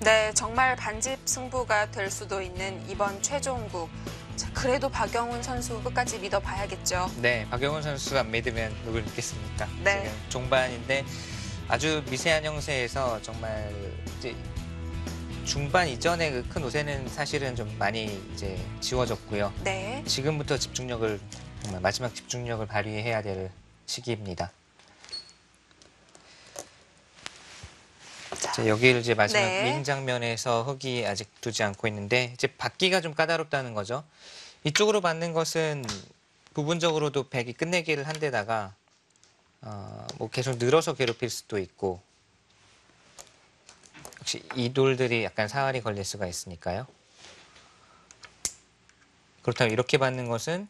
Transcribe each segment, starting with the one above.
네, 정말 반집 승부가 될 수도 있는 이번 최종국. 자, 그래도 박영훈 선수 끝까지 믿어봐야겠죠. 네, 박영훈 선수 안 믿으면 누굴 믿겠습니까? 네. 지금 종반인데 아주 미세한 형세에서 정말 이제 중반 이전에 그 큰 우세는 사실은 좀 많이 이제 지워졌고요. 네. 지금부터 집중력을 정말 마지막 집중력을 발휘해야 될 시기입니다. 자, 여기를 이제 마지막 네. 링 장면에서 흙이 아직 두지 않고 있는데 이제 받기가 좀 까다롭다는 거죠. 이쪽으로 받는 것은 부분적으로도 백이 끝내기를 한 데다가 뭐 계속 늘어서 괴롭힐 수도 있고 역시 이 돌들이 약간 사활이 걸릴 수가 있으니까요. 그렇다면 이렇게 받는 것은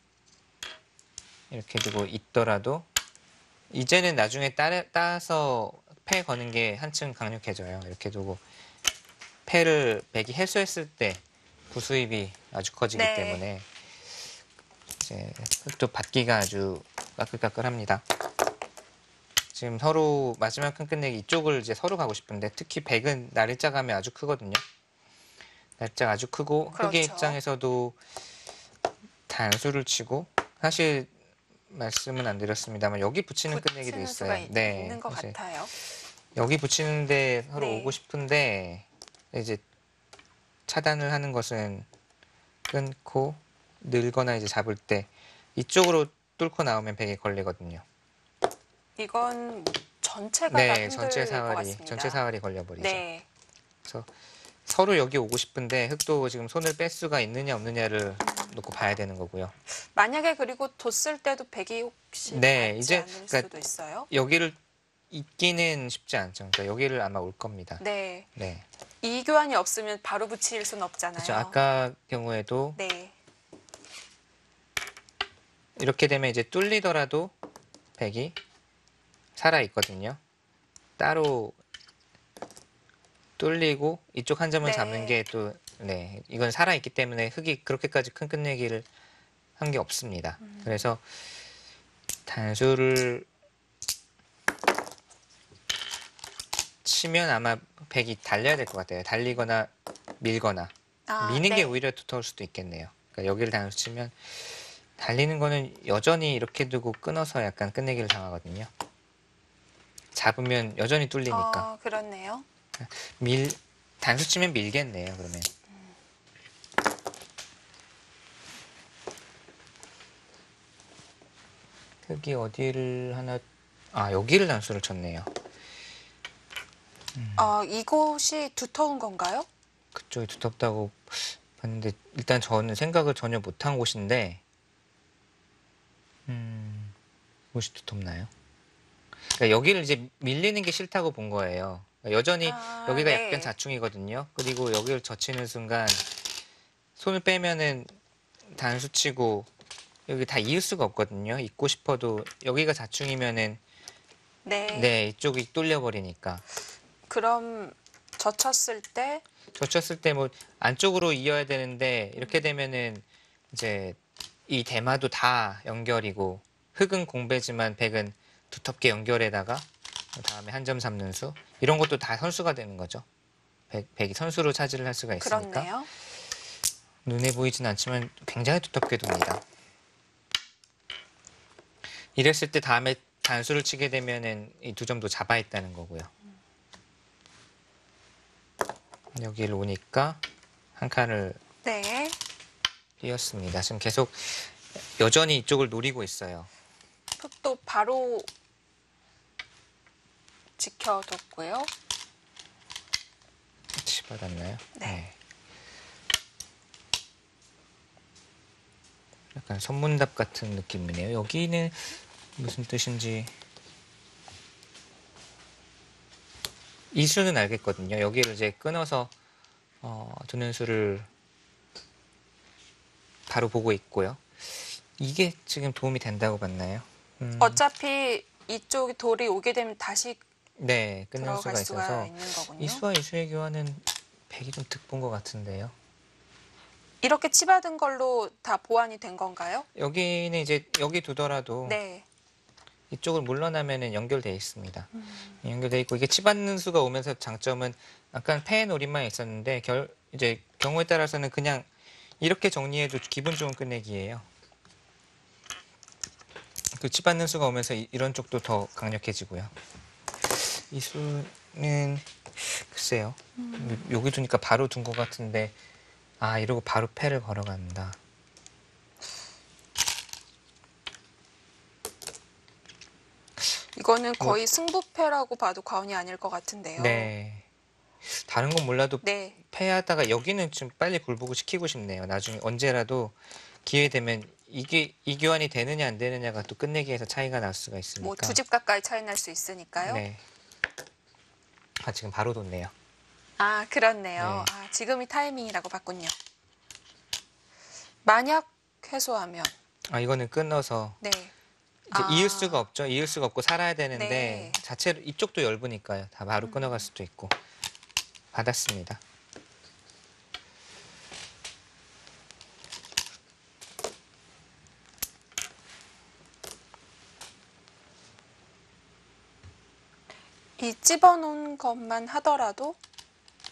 이렇게 두고 있더라도 이제는 나중에 따서 패 거는 게 한층 강력해져요. 이렇게 두고 패를 백이 해소했을 때 구수입이 아주 커지기 네. 때문에 이제 흙도 받기가 아주 까끌까끌합니다. 지금 서로 마지막 큰 끝내기 이쪽을 이제 서로 가고 싶은데 특히 백은 날일자 감이 아주 크거든요. 날짜가 아주 크고 그렇죠. 흙의 입장에서도 단수를 치고 사실 말씀은 안 드렸습니다만 여기 붙이는 끝내기도 붙이는 있어요. 수가 네, 있는 것 이제 같아요. 여기 붙이는데 서로 네. 오고 싶은데 이제 차단을 하는 것은 끊고 늘거나 이제 잡을 때 이쪽으로 뚫고 나오면 백에 걸리거든요. 이건 전체가 다 네, 흔들릴 것 같습니다. 전체 사활이 걸려버리죠. 네. 그래서 서로 여기 오고 싶은데 흙도 지금 손을 뺄 수가 있느냐 없느냐를 놓고 봐야 되는 거고요. 만약에 그리고 뒀을 때도 백이 혹시 네, 받지 이제 않을 그러니까 수도 있어요. 여기를 있기는 쉽지 않죠. 그러니까 여기를 아마 올 겁니다. 네. 네. 이 교환이 없으면 바로 붙일 수는 없잖아요. 그렇죠. 아까 경우에도 네. 이렇게 되면 이제 뚫리더라도 백이 살아 있거든요. 따로 뚫리고 이쪽 한 점을 네. 잡는 게 또 네, 이건 살아 있기 때문에 흙이 그렇게까지 큰 끝내기를 한 게 없습니다. 그래서 단수를 치면 아마 백이 달려야 될 것 같아요. 달리거나 밀거나 미는 네. 게 오히려 두터울 수도 있겠네요. 그러니까 여기를 단수 치면 달리는 거는 여전히 이렇게 두고 끊어서 약간 끝내기를 당하거든요. 잡으면 여전히 뚫리니까. 그렇네요. 단수 치면 밀겠네요, 그러면. 흙이 어디를 하나, 여기를 단수를 쳤네요. 이곳이 두터운 건가요? 그쪽이 두텁다고 봤는데, 일단 저는 생각을 전혀 못한 곳인데, 곳이 두텁나요? 그러니까 여기를 이제 밀리는 게 싫다고 본 거예요. 그러니까 여전히 여기가 네. 약간 자충이거든요. 그리고 여기를 젖히는 순간 손을 빼면은 단수 치고 여기 다 이을 수가 없거든요. 잇고 싶어도 여기가 자충이면은 네. 네, 이쪽이 뚫려 버리니까. 그럼 젖혔을 때 젖혔을 때 뭐 안쪽으로 이어야 되는데 이렇게 되면은 이제 이 대마도 다 연결이고 흙은 공배지만 백은 두텁게 연결에다가 다음에 한 점 삼는 수 이런 것도 다 선수가 되는 거죠. 백이 선수로 차지를 할 수가 있으니까. 그렇네요. 눈에 보이진 않지만 굉장히 두텁게 둡니다. 이랬을 때 다음에 단수를 치게 되면은 이 두 점도 잡아 있다는 거고요. 여기를 오니까 한 칸을 네. 띄었습니다. 지금 계속 여전히 이쪽을 노리고 있어요. 흙도 바로 지켜뒀고요. 같이 받았나요? 네. 약간 선문답 같은 느낌이네요. 여기는 무슨 뜻인지 이 수는 알겠거든요. 여기를 이제 끊어서 두는 수를 바로 보고 있고요. 이게 지금 도움이 된다고 봤나요? 어차피 이쪽 돌이 오게 되면 다시 네, 끊는 들어갈 수가 수가 있어서 있는 거군요. 이 수와 이 수의 교환은 백이 좀 득본 것 같은데요. 이렇게 치받은 걸로 다 보완이 된 건가요? 여기는 이제 여기 두더라도 네. 이쪽을 물러나면은 연결돼 있습니다. 연결돼 있고 이게 치받는 수가 오면서 장점은 약간 폐 노림만 있었는데 이제 경우에 따라서는 그냥 이렇게 정리해도 기분 좋은 끝내기예요. 그 치받는 수가 오면서 이런 쪽도 더 강력해지고요. 이 수는 글쎄요. 여기 두니까 바로 둔 것 같은데 이러고 바로 패를 걸어간다. 이거는 거의 승부패라고 봐도 과언이 아닐 것 같은데요. 네. 다른 건 몰라도 네. 패하다가 여기는 좀 빨리 굴복을 시키고 싶네요. 나중에 언제라도 기회 되면 이게 이교환이 되느냐 안 되느냐가 또 끝내기에서 차이가 날 수가 있으니까. 뭐 두 집 가까이 차이 날 수 있으니까요. 네. 지금 바로 뒀네요. 그렇네요. 네. 지금이 타이밍이라고 봤군요. 만약 해소하면 이거는 끊어서 네. 이제 이을 수가 없죠. 이을 수가 없고 살아야 되는데 네. 자체로 이쪽도 엷으니까요. 다 바로 끊어갈 수도 있고. 받았습니다. 이 집어놓은 것만 하더라도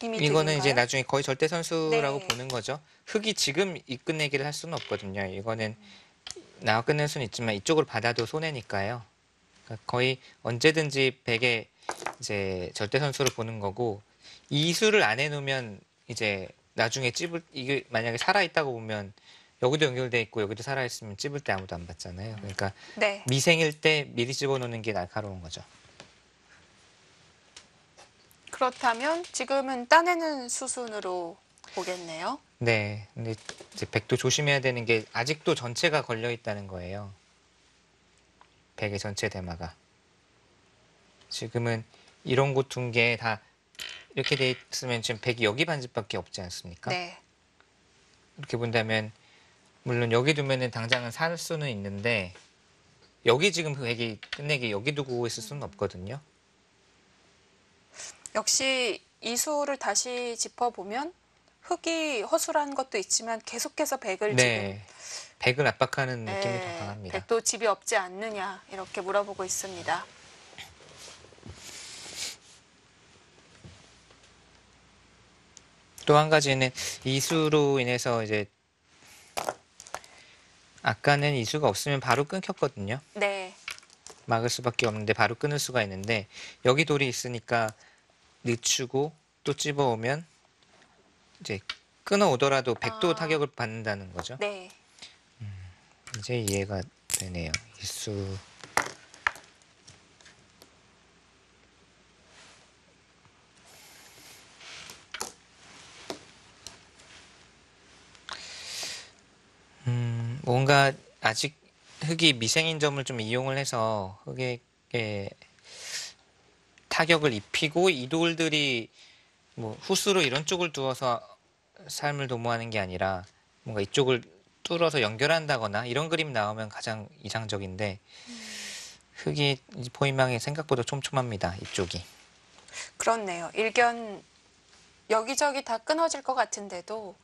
이미 이거는 이제 득인가요? 나중에 거의 절대 선수라고 네. 보는 거죠. 흑이 지금 이 끝내기를 할 수는 없거든요. 이거는 나와 끝낼 수는 있지만 이쪽으로 받아도 손해니까요. 그러니까 거의 언제든지 100에 이제 절대 선수를 보는 거고 이 수를 안 해놓으면 이제 나중에 이게 만약에 살아있다고 보면 여기도 연결돼 있고 여기도 살아있으면 찝을 때 아무도 안 받잖아요. 그러니까 네. 미생일 때 미리 집어넣는 게 날카로운 거죠. 그렇다면 지금은 따내는 수순으로 보겠네요. 네. 근데 이제 100도 조심해야 되는 게 아직도 전체가 걸려 있다는 거예요. 100의 전체 대마가. 지금은 이런 곳 둔 게 다 이렇게 돼 있으면 지금 100이 여기 반집밖에 없지 않습니까? 네. 이렇게 본다면 물론 여기 두면은 당장은 살 수는 있는데 여기 지금 100이 끝내기 여기 두고 있을 수는 없거든요. 역시 이 수를 다시 짚어보면 흑이 허술한 것도 있지만 계속해서 100을 네. 100을 압박하는 지금 느낌이 더 강합니다. 100도 집이 없지 않느냐 이렇게 물어보고 있습니다. 또 한 가지는 이수로 인해서 이제 아까는 이수가 없으면 바로 끊겼거든요. 네. 막을 수밖에 없는데 바로 끊을 수가 있는데 여기 돌이 있으니까 늦추고 또 찝어오면 이제 끊어오더라도 100도 타격을 받는다는 거죠. 네. 이제 이해가 되네요. 이수. 뭔가 아직 흑이 미생인 점을 좀 이용을 해서 흑에게 타격을 입히고 이 돌들이 뭐 후수로 이런 쪽을 두어서 삶을 도모하는 게 아니라 뭔가 이쪽을 뚫어서 연결한다거나 이런 그림 나오면 가장 이상적인데 흑이 포인망이 생각보다 촘촘합니다. 이쪽이. 그렇네요. 일견 여기저기 다 끊어질 것 같은데도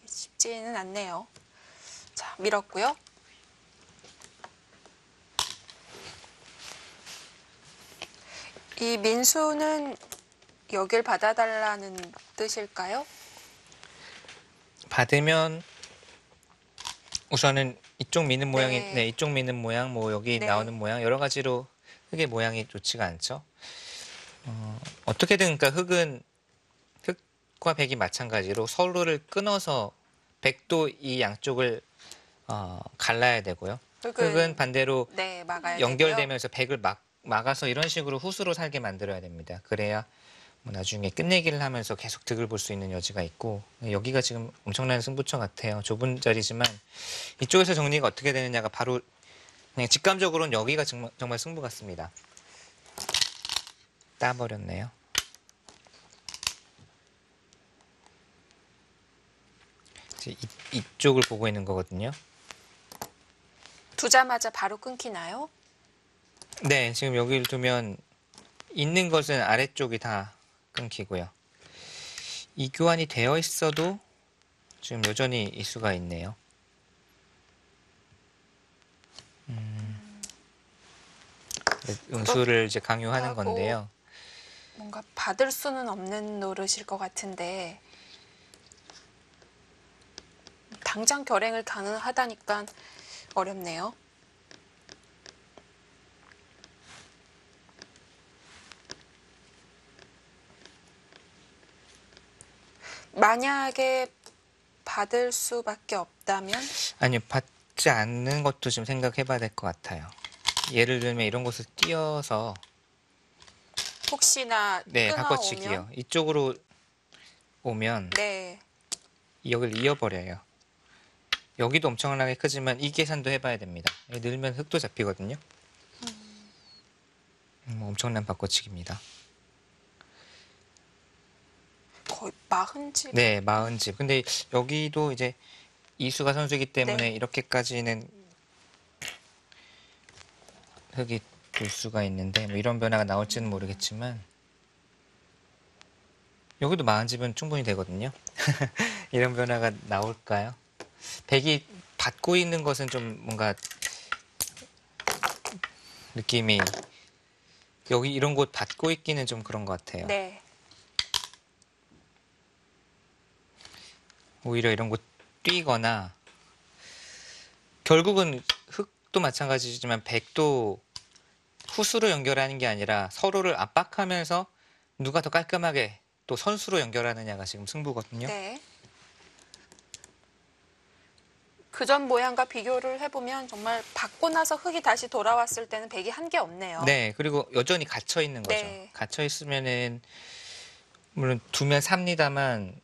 쉽지는 않네요. 자, 밀었고요. 이 민수는 여길 받아달라는 뜻일까요? 받으면 우선은 이쪽 미는 모양이 네. 이쪽 미는 모양 뭐 여기 네. 나오는 모양 여러 가지로 흑의 모양이 좋지가 않죠. 어떻게든 그러니까 흑과 백이 마찬가지로 서로를 끊어서 백도 이 양쪽을 갈라야 되고요. 흑은 반대로 네, 막아야 되고요. 연결되면서 백을 막아서 이런 식으로 후수로 살게 만들어야 됩니다. 그래야 뭐 나중에 끝내기를 하면서 계속 득을 볼 수 있는 여지가 있고 여기가 지금 엄청난 승부처 같아요. 좁은 자리지만 이쪽에서 정리가 어떻게 되느냐가 바로 그냥 직감적으로는 여기가 정말 승부 같습니다. 따버렸네요. 이쪽을 보고 있는 거거든요. 두자마자 바로 끊기나요? 네, 지금 여기를 두면 있는 것은 아래쪽이 다 끊기고요. 이 교환이 되어 있어도 지금 여전히 이수가 있네요. 응수를 이제 강요하는 하고 건데요. 뭔가 받을 수는 없는 노릇일 것 같은데 당장 결행을 가능하다니까 어렵네요. 만약에 받을 수밖에 없다면 아니요, 받지 않는 것도 좀 생각해 봐야 될 것 같아요. 예를 들면 이런 곳을 띄어서 혹시나 네, 끊어오면 바꿔치기요. 이쪽으로 오면 네, 여기를 이어버려요. 여기도 엄청나게 크지만 이 계산도 해봐야 됩니다. 늘면 흙도 잡히거든요. 엄청난 바꿔치기입니다. 거의 40집. 네, 40집. 근데 여기도 이제 이수가 선수이기 때문에 네. 이렇게까지는 흙이 돌 수가 있는데 뭐 이런 변화가 나올지는 모르겠지만 여기도 40집은 충분히 되거든요. 이런 변화가 나올까요? 백이 받고 있는 것은 좀 뭔가 느낌이 여기 이런 곳 받고 있기는 좀 그런 것 같아요. 네. 오히려 이런 곳 뛰거나 결국은 흙도 마찬가지지만 백도 후수로 연결하는 게 아니라 서로를 압박하면서 누가 더 깔끔하게 또 선수로 연결하느냐가 지금 승부거든요. 네. 그전 모양과 비교를 해보면 정말 받고 나서 흙이 다시 돌아왔을 때는 백이 한 게 없네요. 네, 그리고 여전히 갇혀 있는 거죠. 네. 갇혀 있으면은 물론 두면 삽니다만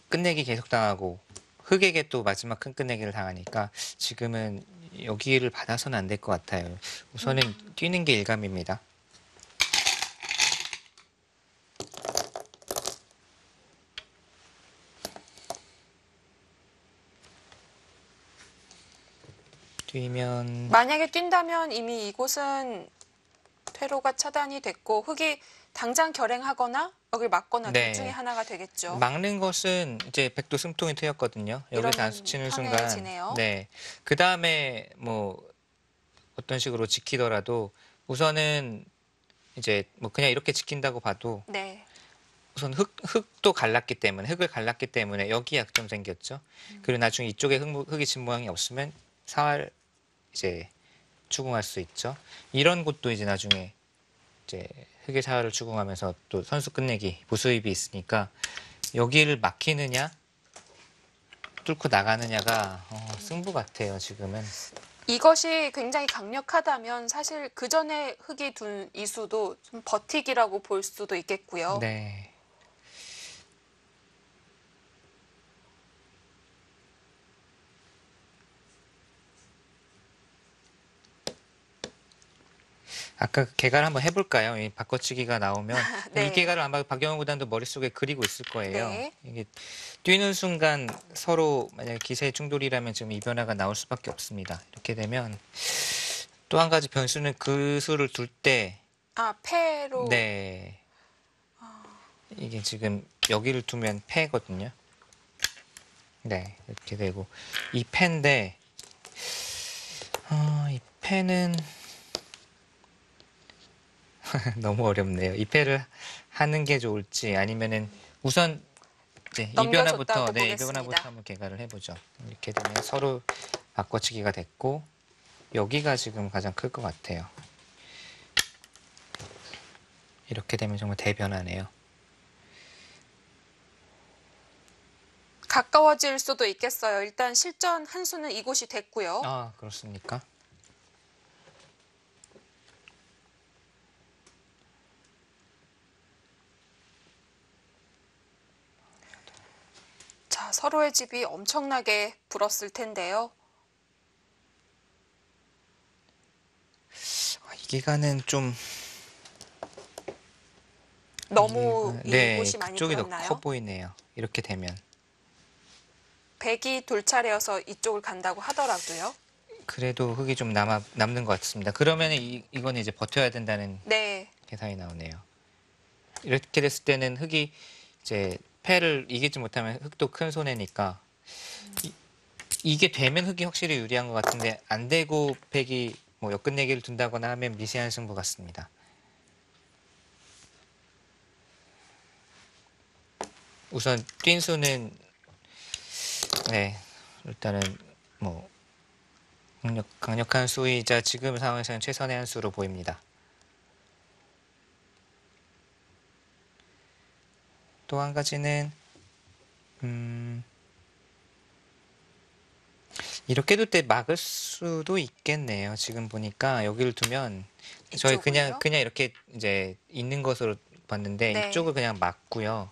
끝내기 계속 당하고 흙에게 또 마지막 큰 끝내기를 당하니까 지금은 여기를 받아서는 안 될 것 같아요. 우선은 뛰는 게 일감입니다. 뛰면 만약에 뛴다면 이미 이곳은 퇴로가 차단이 됐고 흙이 당장 결행하거나 여길 막거나 네. 둘 중에 하나가 되겠죠. 막는 것은 이제 백도 숨통이 트였거든요. 여기 이러면 단수 치는 순간 편해지네요. 네. 그 다음에 뭐 어떤 식으로 지키더라도 우선은 이제 뭐 그냥 이렇게 지킨다고 봐도 네. 우선 흙도 갈랐기 때문에 흙을 갈랐기 때문에 여기 약점 생겼죠. 그리고 나중에 이쪽에 흙이 진 모양이 없으면 사활 이제 추궁할 수 있죠. 이런 곳도 이제 나중에 이제 흙의 사활을 추궁하면서 또 선수 끝내기 부수입이 있으니까 여기를 막히느냐 뚫고 나가느냐가 승부 같아요. 지금은. 이것이 굉장히 강력하다면 사실 그 전에 흙이 둔 이수도 좀 버티기라고 볼 수도 있겠고요. 네. 아까 그 개가를 한번 해볼까요? 이 바꿔치기가 나오면 네. 이 개가를 아마 박영호 구단도 머릿속에 그리고 있을 거예요. 네. 이게 뛰는 순간 서로 만약에 기세의 충돌이라면 지금 이 변화가 나올 수밖에 없습니다. 이렇게 되면 또 한 가지 변수는 그 수를 둘 때 아, 패로. 네. 이게 지금 여기를 두면 패거든요. 네, 이렇게 되고 이 패인데 이 패는 너무 어렵네요. 이 패를 하는 게 좋을지 아니면은 우선 이제 이 넘겨줬다고 변화부터 네, 이 보겠습니다. 변화부터 한번 개가를 해보죠. 이렇게 되면 서로 바꿔치기가 됐고 여기가 지금 가장 클 것 같아요. 이렇게 되면 정말 대변화네요. 가까워질 수도 있겠어요. 일단 실전 한 수는 이곳이 됐고요. 아, 그렇습니까? 자, 서로의 집이 엄청나게 불었을 텐데요. 이 기간은 좀 너무 네, 이곳이 많이 그쪽이 더 불었나요? 커 보이네요. 이렇게 되면 백이 돌차례여서 이쪽을 간다고 하더라도요. 그래도 흙이 좀 남는 것 같습니다. 그러면 이거는 이제 버텨야 된다는 네. 계산이 나오네요. 이렇게 됐을 때는 흙이 이제 패를 이기지 못하면 흙도 큰 손해니까 이게 되면 흙이 확실히 유리한 것 같은데 안 되고 백이 뭐 역끝내기를 둔다거나 하면 미세한 승부 같습니다. 우선 뛴 수는 네 일단은 뭐 강력한 수이자 지금 상황에서는 최선의 한 수로 보입니다. 또 한 가지는 이렇게 둘 때 막을 수도 있겠네요. 지금 보니까 여기를 두면 저희 이쪽을요? 그냥 이렇게 이제 있는 것으로 봤는데 네. 이쪽을 그냥 막고요.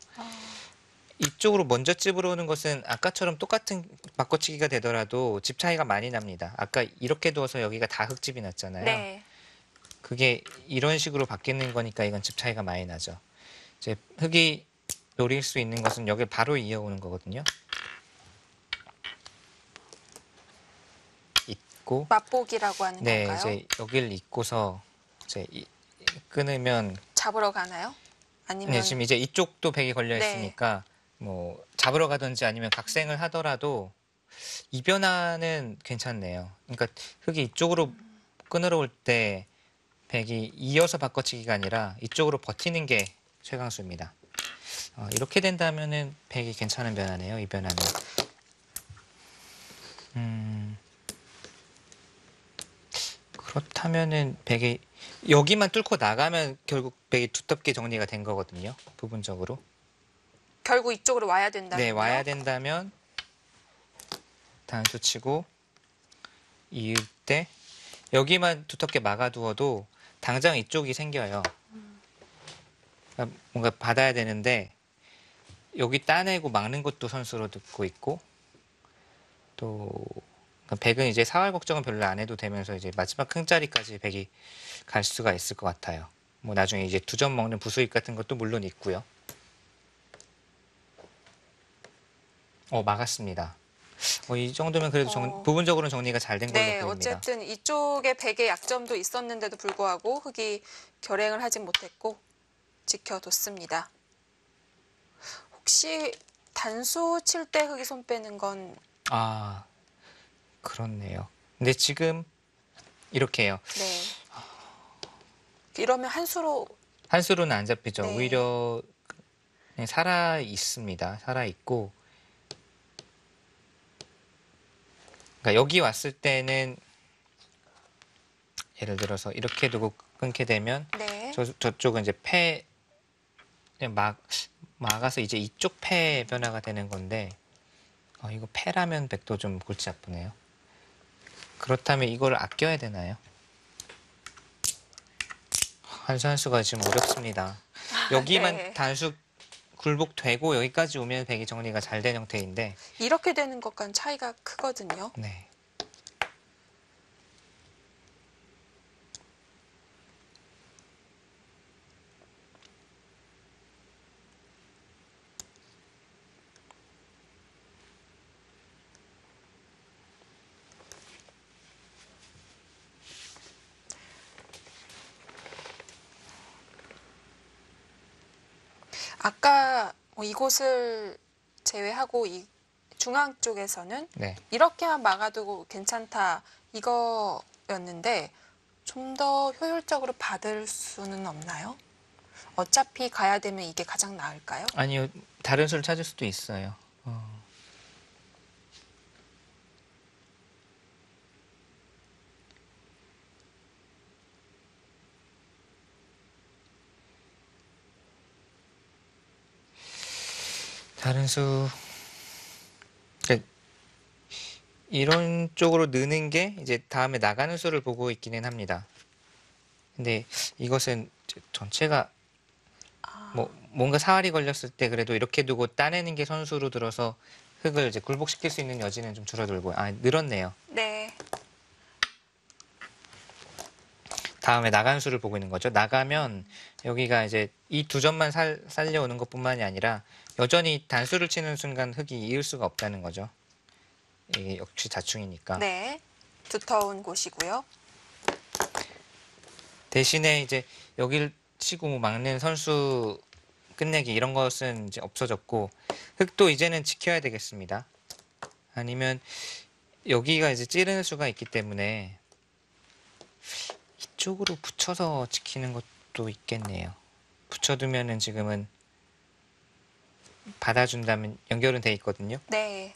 이쪽으로 먼저 집으러 오는 것은 아까처럼 똑같은 바꿔치기가 되더라도 집 차이가 많이 납니다. 아까 이렇게 두어서 여기가 다 흙집이 났잖아요. 네. 그게 이런 식으로 바뀌는 거니까 이건 집 차이가 많이 나죠. 이제 흙이 노릴 수 있는 것은 여기 바로 이어오는 거거든요. 있고 맛보기라고 하는 네, 건가요? 이제 여기를 잇고서 이제 끊으면 잡으러 가나요? 아니면 네, 지금 이제 이쪽도 백이 걸려 네. 있으니까 뭐 잡으러 가든지 아니면 각생을 하더라도 이 변화는 괜찮네요. 그러니까 흙이 이쪽으로 끊으러 올 때 백이 이어서 바꿔치기가 아니라 이쪽으로 버티는 게 최강수입니다. 이렇게 된다면은 백이 괜찮은 변화네요. 이 변화는. 그렇다면은 백이 여기만 뚫고 나가면 결국 백이 두텁게 정리가 된 거거든요. 부분적으로. 결국 이쪽으로 와야 된다면요? 네, 와야 된다면 단수 치고 이을 때 여기만 두텁게 막아두어도 당장 이쪽이 생겨요. 그러니까 뭔가 받아야 되는데 여기 따내고 막는 것도 선수로 듣고 있고 또 그러니까 백은 이제 사활 걱정은 별로 안 해도 되면서 이제 마지막 큰 자리까지 백이 갈 수가 있을 것 같아요. 뭐 나중에 이제 2점 먹는 부수익 같은 것도 물론 있고요. 막았습니다. 이 정도면 그래도 부분적으로는 정리가 잘 된 걸로 네, 보입니다. 어쨌든 이쪽에 백의 약점도 있었는데도 불구하고 흙이 결행을 하진 못했고 지켜뒀습니다. 혹시 단수 칠 때 흙이 손 빼는 건 아, 그렇네요. 근데 지금 이렇게요. 네. 이러면 한 수로 한 수로는 안 잡히죠. 네. 오히려 그냥 살아 있습니다. 살아 있고. 그러니까 여기 왔을 때는 예를 들어서 이렇게 두고 끊게 되면 네. 저쪽은 이제 그냥 막아서 이제 이쪽 패 변화가 되는 건데 이거 패라면 백도 좀 골치 아프네요. 그렇다면 이걸 아껴야 되나요? 한 수 한 수가 지금 어렵습니다. 여기만 네. 단수 굴복되고 여기까지 오면 백이 정리가 잘 된 형태인데 이렇게 되는 것과는 차이가 크거든요. 네. 아까 이곳을 제외하고 이 중앙 쪽에서는 네. 이렇게만 막아두고 괜찮다 이거였는데 좀 더 효율적으로 받을 수는 없나요? 어차피 가야 되면 이게 가장 나을까요? 아니요. 다른 수를 찾을 수도 있어요. 다른 수 그러니까 이런 쪽으로 느는 게 이제 다음에 나가는 수를 보고 있기는 합니다. 근데 이것은 전체가 뭐 뭔가 사활이 걸렸을 때 그래도 이렇게 두고 따내는 게 선수로 들어서 흙을 이제 굴복시킬 수 있는 여지는 좀 줄어들고 늘었네요. 네. 다음에 나가는 수를 보고 있는 거죠. 나가면 여기가 이제 이 2점만 살려오는 것뿐만이 아니라 여전히 단수를 치는 순간 흙이 이을 수가 없다는 거죠. 이게 역시 자충이니까. 네. 두터운 곳이고요. 대신에 이제 여기를 치고 막는 선수 끝내기 이런 것은 이제 없어졌고 흙도 이제는 지켜야 되겠습니다. 아니면 여기가 이제 찌르는 수가 있기 때문에 이쪽으로 붙여서 지키는 것도 있겠네요. 붙여두면은 지금은 받아준다면 연결은 돼 있거든요. 네.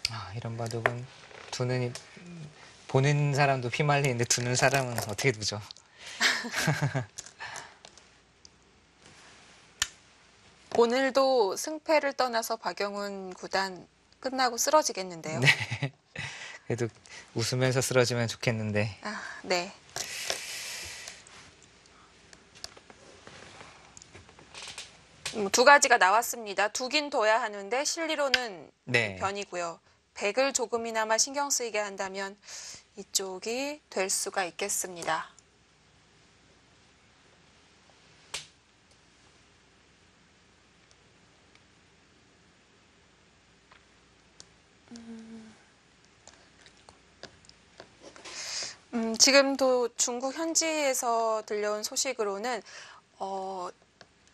아, 이런 바둑은 보는 사람도 피말리는데 두는 사람은 어떻게 두죠? 오늘도 승패를 떠나서 박영훈 구단 끝나고 쓰러지겠는데요. 네. 그래도 웃으면서 쓰러지면 좋겠는데. 아, 네. 두 가지가 나왔습니다. 두긴 둬야 하는데 실리로는 네. 변이고요. 백을 조금이나마 신경 쓰이게 한다면 이쪽이 될 수가 있겠습니다. 지금도 중국 현지에서 들려온 소식으로는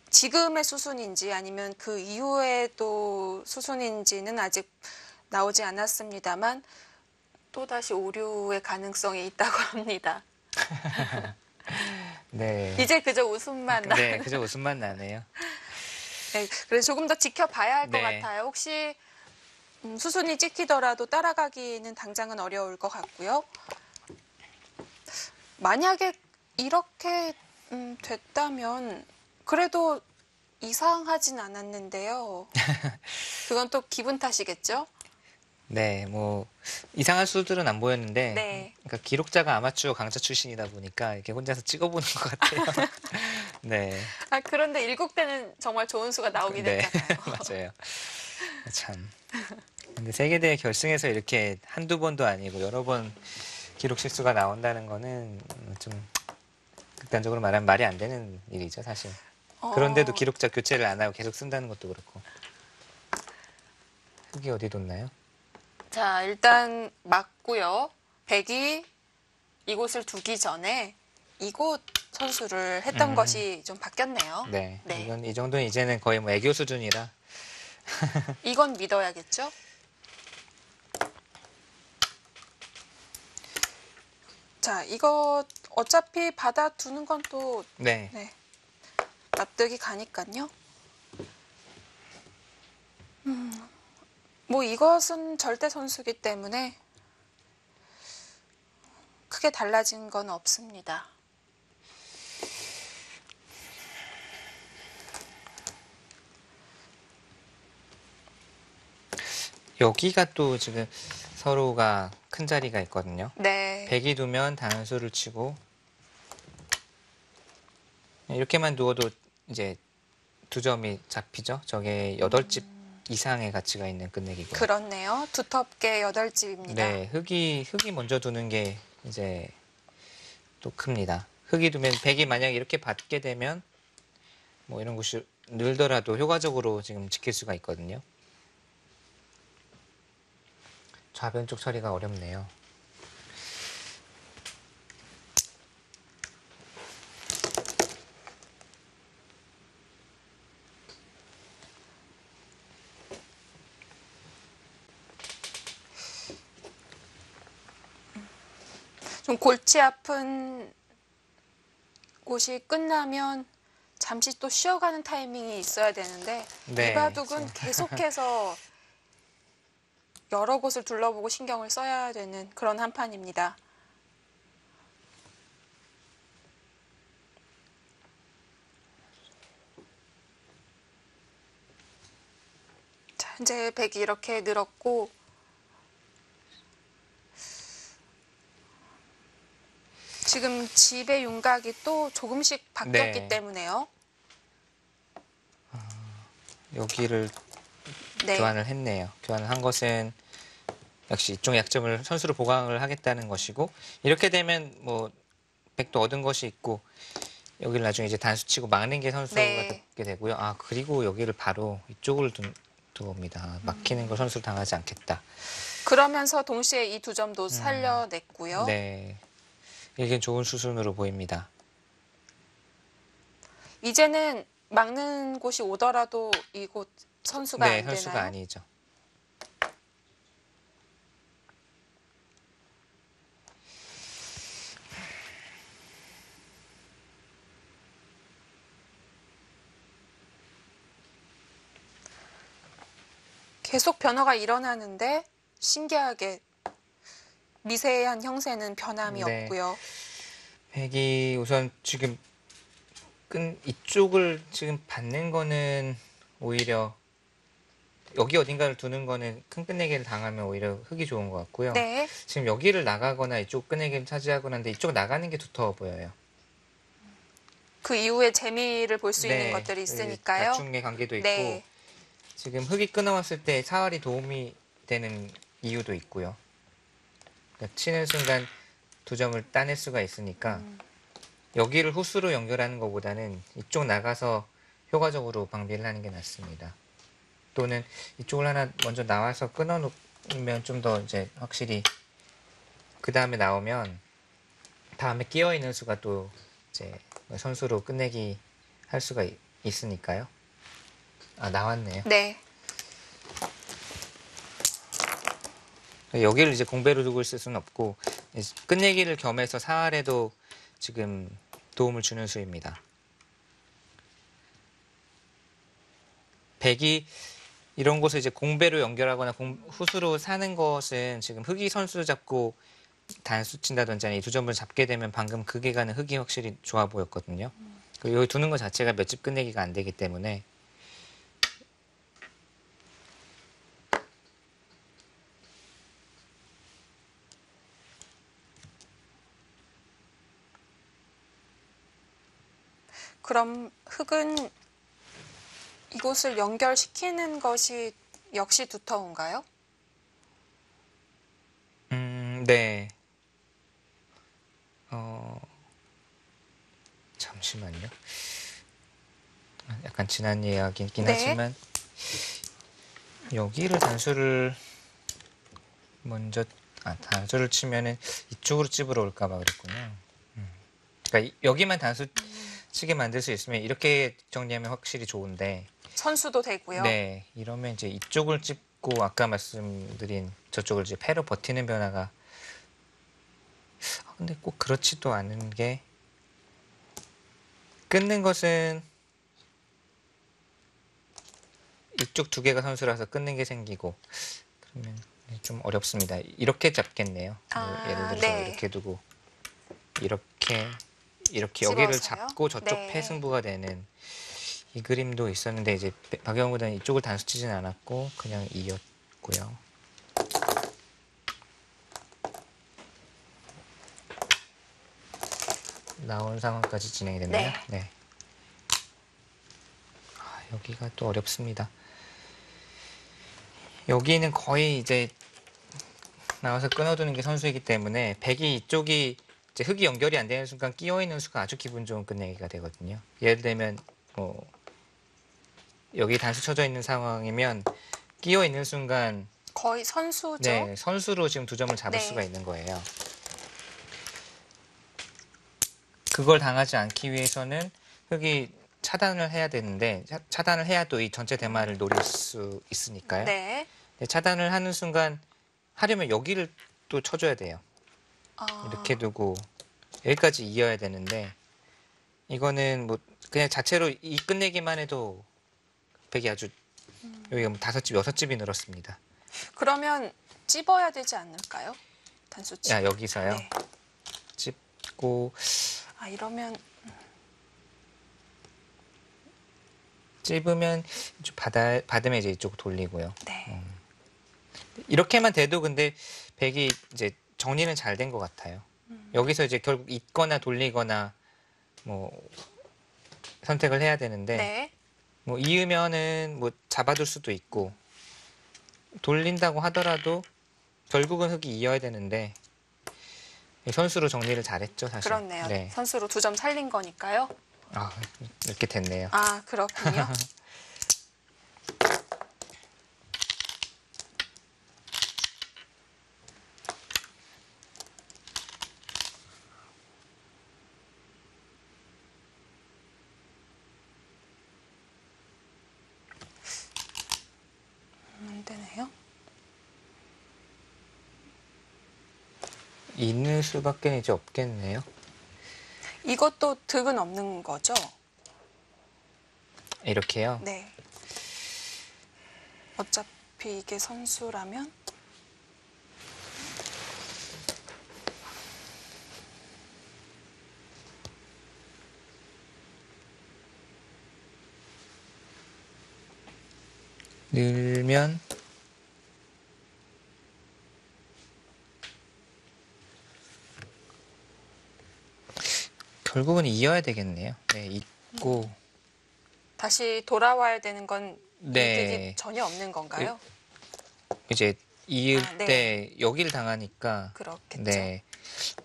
지금의 수순인지 아니면 그 이후에도 수순인지는 아직 나오지 않았습니다만 또다시 오류의 가능성이 있다고 합니다. 네. 이제 그저 웃음만 나. 네, 그저 웃음만 나네요. 네, 그래서 조금 더 지켜봐야 할 것 네. 같아요. 혹시 수순이 찍히더라도 따라가기는 당장은 어려울 것 같고요. 만약에 이렇게 됐다면 그래도 이상하진 않았는데요. 그건 또 기분 탓이겠죠? 네, 뭐 이상한 수들은 안 보였는데, 네. 그러니까 기록자가 아마추어 강사 출신이다 보니까 이렇게 혼자서 찍어보는 것 같아요. 네, 아, 그런데 일국 때는 정말 좋은 수가 나오긴 네, 했잖아요. 맞아요. 참. 근데 세계대회 결승에서 이렇게 한두 번도 아니고 여러 번 기록 실수가 나온다는 거는 좀 극단적으로 말하면 말이 안 되는 일이죠, 사실. 그런데도 기록자 교체를 안 하고 계속 쓴다는 것도 그렇고. 흙이 어디 뒀나요? 자, 일단 맞고요. 백이 이곳을 두기 전에 이곳 선수를 했던 것이 좀 바뀌었네요. 네, 네. 이건 이 정도는 이제는 거의 뭐 애교 수준이라. 이건 믿어야겠죠? 자, 이거 어차피 받아두는 건 또 네. 네, 납득이 가니까요. 뭐 이것은 절대 선수기 때문에 크게 달라진 건 없습니다. 여기가 또 지금 서로가 큰 자리가 있거든요. 네. 100이 두면 단수를 치고 이렇게만 두어도 이제 두 점이 잡히죠. 저게 8집 이상의 가치가 있는 끝내기고요. 그렇네요. 두텁게 8집입니다. 네, 흙이 먼저 두는 게 이제 또 큽니다. 흙이 두면 100이 만약에 이렇게 받게 되면 뭐 이런 곳이 늘더라도 효과적으로 지금 지킬 수가 있거든요. 좌변 쪽 처리가 어렵네요. 좀 골치 아픈 곳이 끝나면 잠시 또 쉬어가는 타이밍이 있어야 되는데 네, 이 바둑은 계속해서 여러 곳을 둘러보고 신경을 써야 되는 그런 한판입니다. 자, 현재 백이 이렇게 늘었고 지금 집의 윤곽이 또 조금씩 바뀌었기 네. 때문에요. 여기를 네. 교환을 했네요. 교환을 한 것은 역시 이쪽 약점을 선수로 보강을 하겠다는 것이고 이렇게 되면 뭐 백도 얻은 것이 있고 여기를 나중에 이제 단수 치고 막는 게 선수가 네. 되게 되고요. 아 그리고 여기를 바로 이쪽을 두봅니다. 막히는 걸 선수로 당하지 않겠다. 그러면서 동시에 이 두 점도 살려냈고요. 네, 이게 좋은 수순으로 보입니다. 이제는 막는 곳이 오더라도 이곳 선수가 네, 안 되나요? 선수가 아니죠. 계속 변화가 일어나는데 신기하게 미세한 형세는 변함이 네. 없고요. 백이 우선 지금 이쪽을 지금 받는 거는 오히려 여기 어딘가를 두는 거는 큰 끝내기를 당하면 오히려 흙이 좋은 것 같고요. 네. 지금 여기를 나가거나 이쪽 끝내기를 차지하거나 하는데 이쪽 나가는 게 두터워 보여요. 그 이후에 재미를 볼 수 있는 네, 것들이 여기 있으니까요. 다중의 관계도 있고 네. 지금 흙이 끊어왔을 때 사활이 도움이 되는 이유도 있고요. 그러니까 치는 순간 두 점을 따낼 수가 있으니까 여기를 후수로 연결하는 것보다는 이쪽 나가서 효과적으로 방비를 하는 게 낫습니다. 또는 이쪽을 하나 먼저 나와서 끊어놓으면 좀 더 이제 확실히 그 다음에 나오면 다음에 끼어 있는 수가 또 이제 선수로 끝내기 할 수가 있으니까요. 아, 나왔네요. 네. 여기를 이제 공배로 두고 있을 수는 없고 끝내기를 겸해서 사활에도 지금 도움을 주는 수입니다. 백이 이런 곳을 이제 공배로 연결하거나 후수로 사는 것은 지금 흑이 선수 잡고 단수 친다든지 아니 두 점을 잡게 되면 방금 극에 가는 흑이 확실히 좋아 보였거든요. 그리고 여기 두는 것 자체가 몇 집 끝내기가 안 되기 때문에 그럼 흙은 이곳을 연결시키는 것이 역시 두터운가요? 네. 잠시만요. 약간 지난 이야기이긴 네. 하지만 여기를 단수를 먼저 단수를 치면은 이쪽으로 찝으러 올까봐 그랬군요. 그러니까 여기만 단수 치게 만들 수 있으면 이렇게 정리하면 확실히 좋은데 선수도 되고요. 네, 이러면 이제 이쪽을 찝고 아까 말씀드린 저쪽을 이제 패로 버티는 변화가 근데 꼭 그렇지도 않은 게 끊는 것은 이쪽 두 개가 선수라서 끊는 게 생기고 그러면 좀 어렵습니다. 이렇게 잡겠네요. 아, 예를 들어서 네. 이렇게 두고 이렇게 여기를 집어서요? 잡고 저쪽 네. 패승부가 되는 이 그림도 있었는데 이제 박영구는 이쪽을 단수 치진 않았고 그냥 이었고요. 나온 상황까지 진행이 됐네요. 네. 네. 여기가 또 어렵습니다. 여기는 거의 이제 나와서 끊어두는 게 선수이기 때문에 백이 이쪽이 이제 흙이 연결이 안 되는 순간 끼어 있는 수가 아주 기분 좋은 끝내기가 되거든요. 예를 들면 여기 단수 쳐져 있는 상황이면 끼어 있는 순간 거의 선수죠. 네, 선수로 지금 두 점을 잡을 네. 수가 있는 거예요. 그걸 당하지 않기 위해서는 흙이 차단을 해야 되는데 차단을 해야 또 이 전체 대마를 노릴 수 있으니까요. 네. 네, 차단을 하는 순간 하려면 여기를 또 쳐줘야 돼요. 아, 이렇게 두고 여기까지 이어야 되는데 이거는 뭐 그냥 자체로 이 끝내기만 해도 백이 아주 여기가 뭐 5집, 6집이 늘었습니다. 그러면 찝어야 되지 않을까요? 단수치. 야, 여기서요. 네. 찝고 아, 이러면 찝으면 받으면 이제 이쪽 돌리고요. 네. 이렇게만 돼도 근데 백이 이제 정리는 잘 된 것 같아요. 여기서 이제 결국 잇거나 돌리거나 뭐 선택을 해야 되는데 네. 뭐 이으면은 뭐 잡아둘 수도 있고 돌린다고 하더라도 결국은 흙이 이어야 되는데 선수로 정리를 잘했죠 사실. 그렇네요. 네. 선수로 2점 살린 거니까요. 아 이렇게 됐네요. 아, 그렇군요. 안 되네요. 있는 수밖에 이제 없겠네요. 이것도 득은 없는 거죠? 이렇게요. 네. 어차피 어차피 이게 선수라면 늘면 결국은 이어야 되겠네요. 네, 있고 다시 돌아와야 되는 건 네. 이득이 전혀 없는 건가요? 이제 이을 아, 네. 때 여기를 당하니까 그렇겠죠. 네.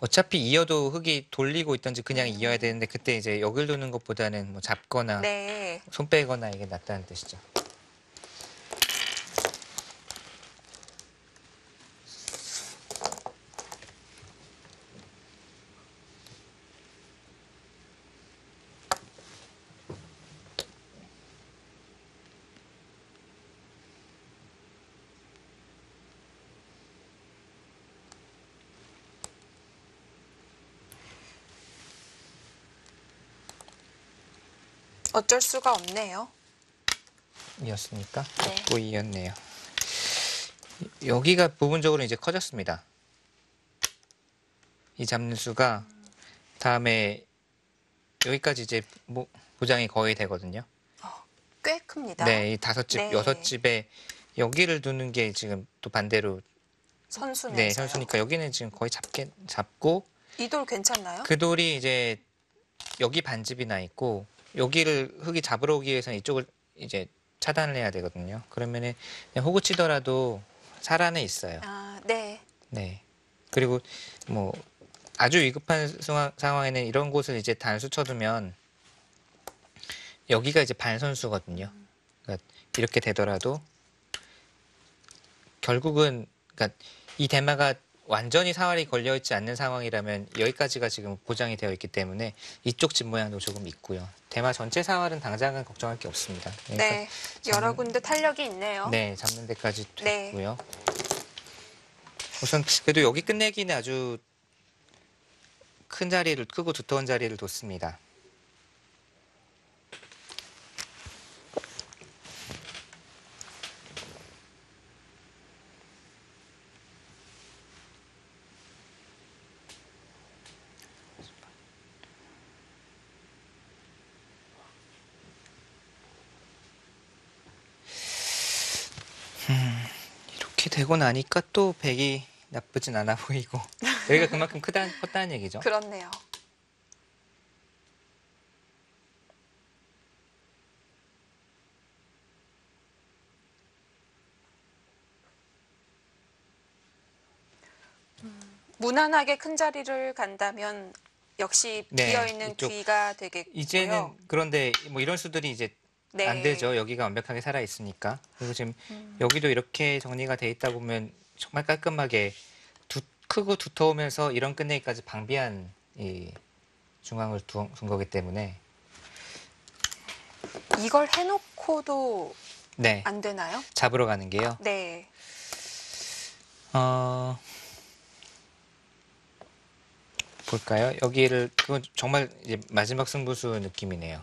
어차피 이어도 흙이 돌리고 있던지 그냥 이어야 되는데 그때 이제 여길 도는 것보다는 뭐 잡거나 네. 손 빼거나 이게 낫다는 뜻이죠. 어쩔 수가 없네요. 이었으니까 네. 또 이었네요. 여기가 부분적으로 이제 커졌습니다. 이 잡는 수가 다음에 여기까지 이제 보장이 거의 되거든요. 꽤 큽니다. 네, 이 5집, 네. 6집에 여기를 두는 게 지금 또 반대로 선수면서요. 네, 선수니까 여기는 지금 거의 잡고 이 돌 괜찮나요? 그 돌이 이제 여기 반집이 나 있고 여기를 흙이 잡으러 오기 위해서는 이쪽을 이제 차단을 해야 되거든요. 그러면은 그냥 호구 치더라도 살아는 있어요. 아, 네. 네. 그리고 뭐 아주 위급한 상황에는 이런 곳을 이제 단수 쳐두면 여기가 이제 반선수거든요. 그러니까 이렇게 되더라도 결국은 그러니까 이 대마가 완전히 사활이 걸려있지 않는 상황이라면 여기까지가 지금 보장이 되어 있기 때문에 이쪽 집 모양도 조금 있고요. 대마 전체 사활은 당장은 걱정할 게 없습니다. 그러니까 네. 여러 군데 탄력이 있네요. 네, 잡는 데까지 네. 됐고요. 우선 그래도 여기 끝내기는 아주 크고 두터운 자리를 뒀습니다. 이렇게 되고 나니까 또 백이 나쁘진 않아 보이고 여기가 그만큼 컸다는 얘기죠. 그렇네요. 무난하게 큰 자리를 간다면 역시 네, 비어있는 이쪽. 귀가 되겠고요. 이제는 그런데 뭐 이런 수들이 이제 네. 안 되죠. 여기가 완벽하게 살아 있으니까. 그리고 지금 여기도 이렇게 정리가 돼 있다 보면 정말 깔끔하게 크고 두터우면서 이런 끝내기까지 방비한 이 중앙을 둔 거기 때문에 이걸 해놓고도 네, 안 되나요? 잡으러 가는 게요. 네. 볼까요? 여기를 그건 정말 이제 마지막 승부수 느낌이네요.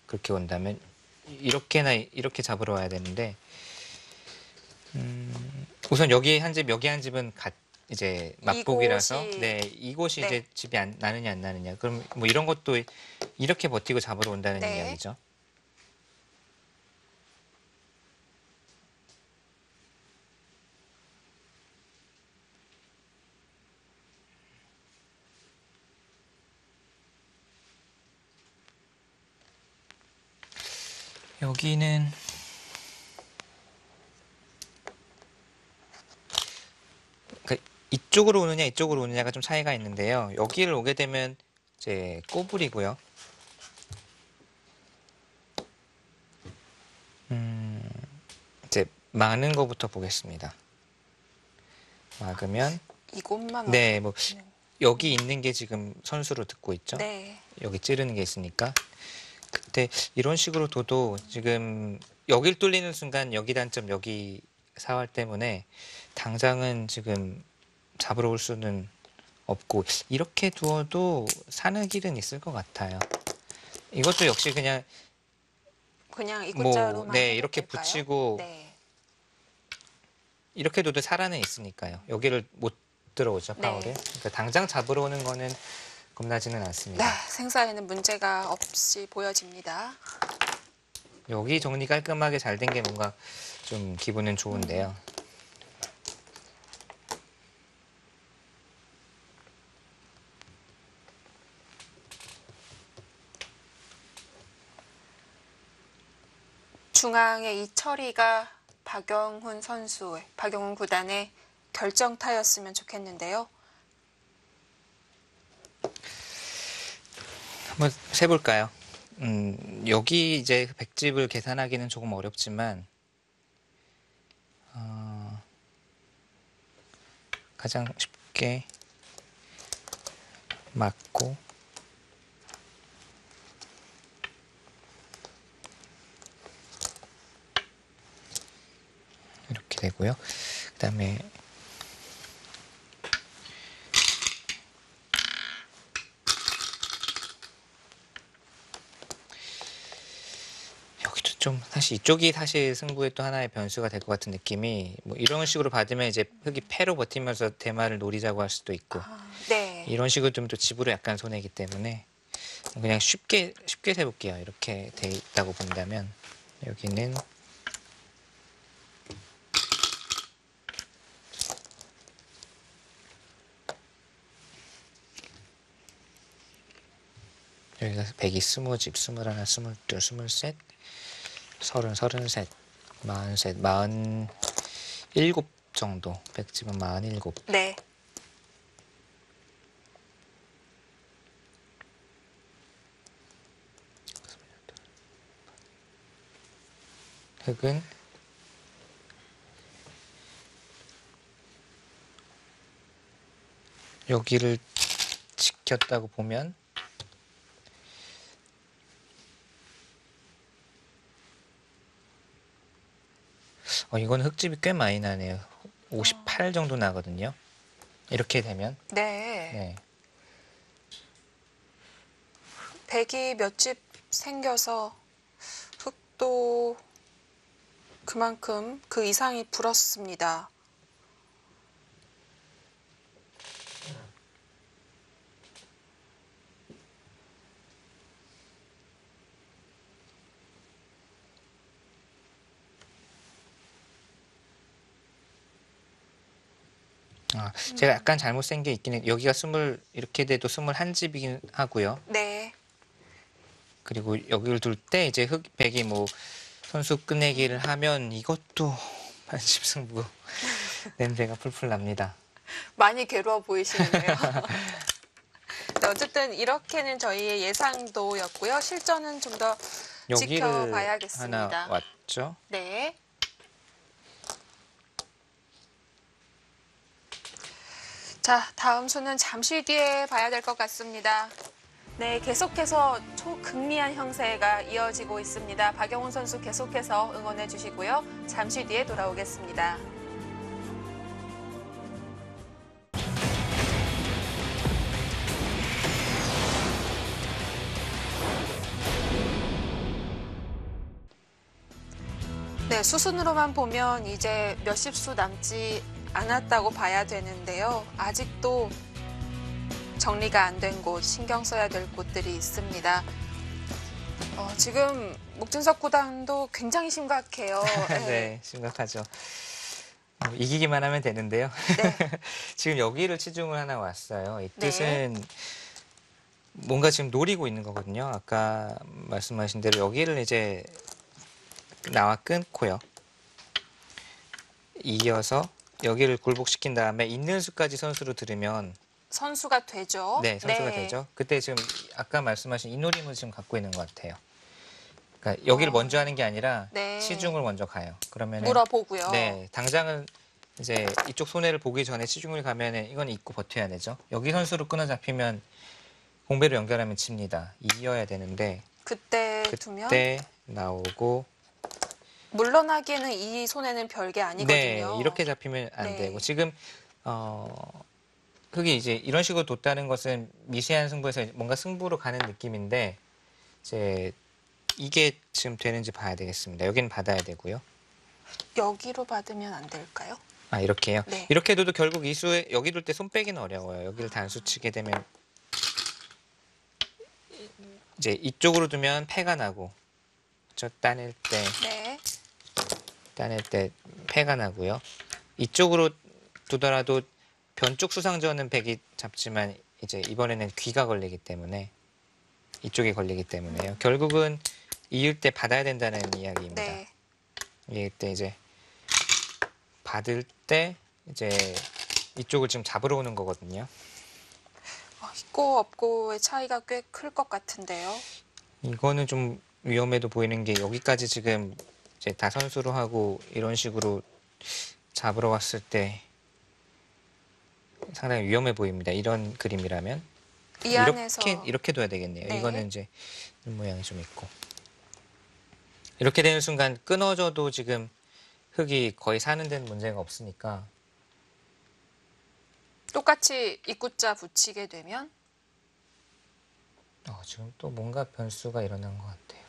그렇게 온다면 이렇게나 이렇게 잡으러 와야 되는데 우선 여기 한 집은 이제 맞복이라서 이곳이- 네, 이곳이 네. 이제 집이 나느냐 안 나느냐. 그럼 뭐 이런 것도 이렇게 버티고 잡으러 온다는 네. 이야기죠. 여기는 그러니까 이쪽으로 오느냐 이쪽으로 오느냐가 좀 차이가 있는데요. 여기를 오게 되면 이제 꼬불이고요. 이제 막는 거부터 보겠습니다. 막으면 이곳만 네, 뭐 어떻게- 여기 있는 게 지금 선수로 듣고 있죠. 네. 여기 찌르는 게 있으니까. 그때 이런 식으로 둬도 지금 여길 뚫리는 순간 여기 단점 여기 사활 때문에 당장은 지금 잡으러 올 수는 없고 이렇게 두어도 사는 길은 있을 것 같아요. 이것도 역시 그냥 그냥 이 뭐, 글자로만 네, 해도 이렇게 될까요? 붙이고 네. 이렇게 둬도 살아는 있으니까요. 여기를 못 들어오죠, 네. 파울이. 그러니까 당장 잡으러 오는 거는 겁나지는 네, 않습니다. 생사에는 문제가 없이 보여집니다. 여기 정리 깔끔하게 잘 된 게 뭔가 좀 기분은 좋은데요. 중앙의 이 처리가 박영훈 구단의 결정타였으면 좋겠는데요. 한번 세볼까요? 여기 이제 백집을 계산하기는 조금 어렵지만 가장 쉽게 맞고 이렇게 되고요. 그다음에 여기도 좀 사실 이쪽이 사실 승부의 또 하나의 변수가 될 것 같은 느낌이 뭐 이런 식으로 받으면 이제 흑이 패로 버티면서 대마를 노리자고 할 수도 있고 네. 이런 식으로 좀 또 집으로 약간 손해이기 때문에 그냥 쉽게 세볼게요. 이렇게 돼 있다고 본다면 여기는 여기가 100이 20집, 21, 22, 23, 30, 33, 43, 47 정도. 100집은 47. 네. 흑은 여기를 지켰다고 보면 이건 흑집이 꽤 많이 나네요. 58 정도 나거든요. 이렇게 되면 네. 네. 100이 몇 집 생겨서 흑도 그만큼 그 이상이 불었습니다. 제가 약간 잘못 센 게 있긴 해요. 여기가 20 이렇게 돼도 21집이긴 하고요. 네. 그리고 여기를 둘 때 이제 흑 100이 뭐 선수 끝내기를 하면 이것도 반집승부 냄새가 풀풀 납니다. 많이 괴로워 보이시는데요. 네, 어쨌든 이렇게는 저희의 예상도였고요. 실전은 좀 더 여기를 지켜봐야겠습니다. 하나 왔죠. 네. 자, 다음 수는 잠시 뒤에 봐야 될 것 같습니다. 네, 계속해서 초극리한 형세가 이어지고 있습니다. 박영훈 선수 계속해서 응원해 주시고요. 잠시 뒤에 돌아오겠습니다. 네, 수순으로만 보면 이제 몇십 수 남지 않았다고 봐야 되는데요. 아직도 정리가 안 된 곳, 신경 써야 될 곳들이 있습니다. 지금 목준석 구단도 굉장히 심각해요. 네, 심각하죠. 이기기만 하면 되는데요. 네. 지금 여기를 치중을 하나 왔어요. 이 네. 뜻은 뭔가 지금 노리고 있는 거거든요. 아까 말씀하신 대로 여기를 이제 나와 끊고요. 이어서 여기를 굴복시킨 다음에 있는 수까지 선수로 들으면 선수가 되죠. 네, 선수가 되죠. 그때 지금 아까 말씀하신 이 노림을 지금 갖고 있는 것 같아요. 그러니까 여기를 먼저 하는 게 아니라 네. 치중을 먼저 가요. 그러면 물어보고요. 네, 당장은 이제 이쪽 손해를 보기 전에 치중을 가면은 이건 잊고 버텨야 되죠. 여기 선수로 끊어 잡히면 공배로 연결하면 칩니다. 이어야 되는데 그때 두면 그때 나오고 물러나기에는 이 손해는 별게 아니거든요. 네, 이렇게 잡히면 안 네. 되고 지금 흑이 이제 이런 식으로 뒀다는 것은 미세한 승부에서 뭔가 승부로 가는 느낌인데 이제 이게 지금 되는지 봐야 되겠습니다. 여기는 받아야 되고요. 여기로 받으면 안 될까요? 아, 이렇게요? 네. 이렇게 둬도 결국 이수에 여기 둘 때 손 빼기는 어려워요. 여기를 단수 치게 되면 이제 이쪽으로 두면 패가 나고, 저 따낼 네. 때 패가 나고요. 이쪽으로 두더라도 변쪽 수상전은 백이 잡지만 이제 이번에는 귀가 걸리기 때문에 이쪽에 걸리기 때문에요. 결국은 이을 때 받아야 된다는 이야기입니다. 네. 이을 때 이제 받을 때 이제 이쪽을 지금 잡으러 오는 거거든요. 있고 없고의 차이가 꽤 클 것 같은데요. 이거는 좀 위험해도 보이는 게 여기까지 지금 이제 다 선수로 하고 이런 식으로 잡으러 왔을 때 상당히 위험해 보입니다. 이런 그림이라면 이 안에서 이렇게 둬야 되겠네요. 네. 이거는 이제 이 모양이 좀 있고 이렇게 되는 순간 끊어져도 지금 흙이 거의 사는 데는 문제가 없으니까 똑같이 입구자 붙이게 되면 지금 또 뭔가 변수가 일어난 것 같아요.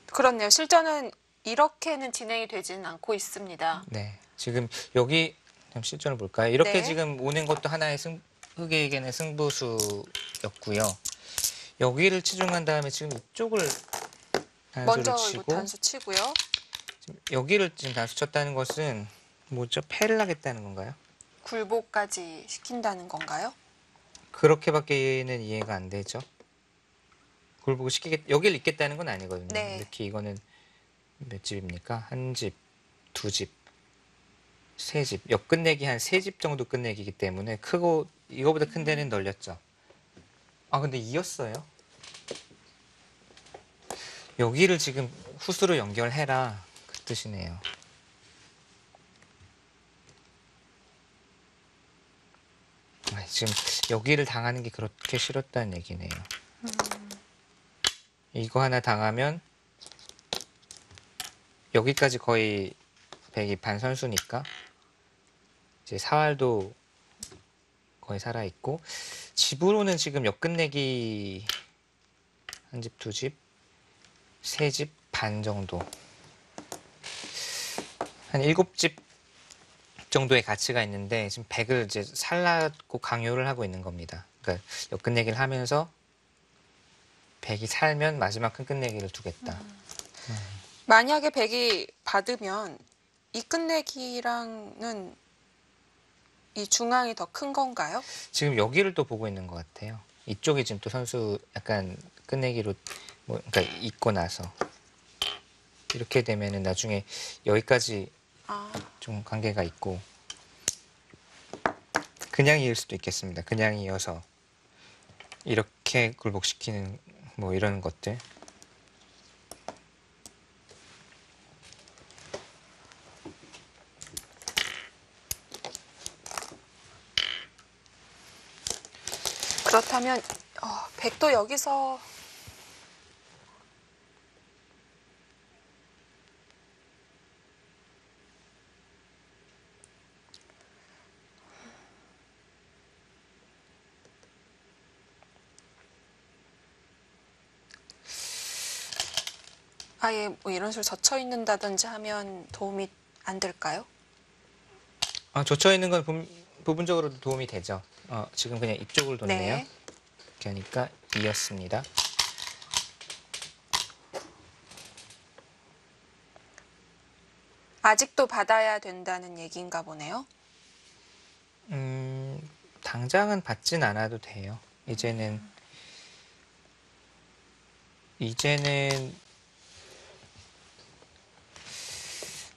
그렇네요. 실전은 이렇게는 진행이 되지는 않고 있습니다. 네, 지금 여기 좀 실전을 볼까요? 이렇게 네. 지금 오는 것도 하나의 흙에게는 승부수였고요. 여기를 치중한 다음에 지금 이쪽을 단수를 먼저 이거 치고 단수 치고요. 지금 여기를 지금 단수 쳤다는 것은 뭐죠? 패를 하겠다는 건가요? 굴복까지 시킨다는 건가요? 그렇게밖에는 이해가 안 되죠. 굴복을 여기를 잇겠다는 건 아니거든요. 네. 특히 이거는 몇 집입니까? 한 집, 두 집, 세 집. 역 끝내기 한 세 집 정도 끝내기이기 때문에 크고 이거보다 큰 데는 널렸죠. 아, 근데 이었어요. 여기를 지금 후수로 연결해라 그 뜻이네요. 지금 여기를 당하는 게 그렇게 싫었다는 얘기네요. 이거 하나 당하면 여기까지 거의 백이 반선수니까 이제 사활도 거의 살아있고 집으로는 지금 역 끝내기 한 집, 두 집, 세 집 반 정도 한 7집 정도의 가치가 있는데 지금 백을 이제 살라고 강요를 하고 있는 겁니다. 그러니까 역 끝내기를 하면서 백이 살면 마지막 큰 끝내기를 두겠다. 만약에 백이 받으면 이 끝내기랑은 이 중앙이 더 큰 건가요? 지금 여기를 또 보고 있는 것 같아요. 이쪽이 지금 또 선수 약간 끝내기로 그러니까 있고 나서 이렇게 되면은 나중에 여기까지 좀 관계가 있고 그냥 이을 수도 있겠습니다. 그냥 이어서 이렇게 굴복시키는 뭐 이런 것들. 그렇다면 백도 여기서 아예 뭐 이런 식으로 젖혀 있는다든지 하면 도움이 안 될까요? 젖혀 있는 건 부분적으로도 도움이 되죠. 지금 그냥 이쪽을 뒀네요. 네. 이렇게 하니까 이었습니다. 아직도 받아야 된다는 얘기인가 보네요. 당장은 받진 않아도 돼요. 이제는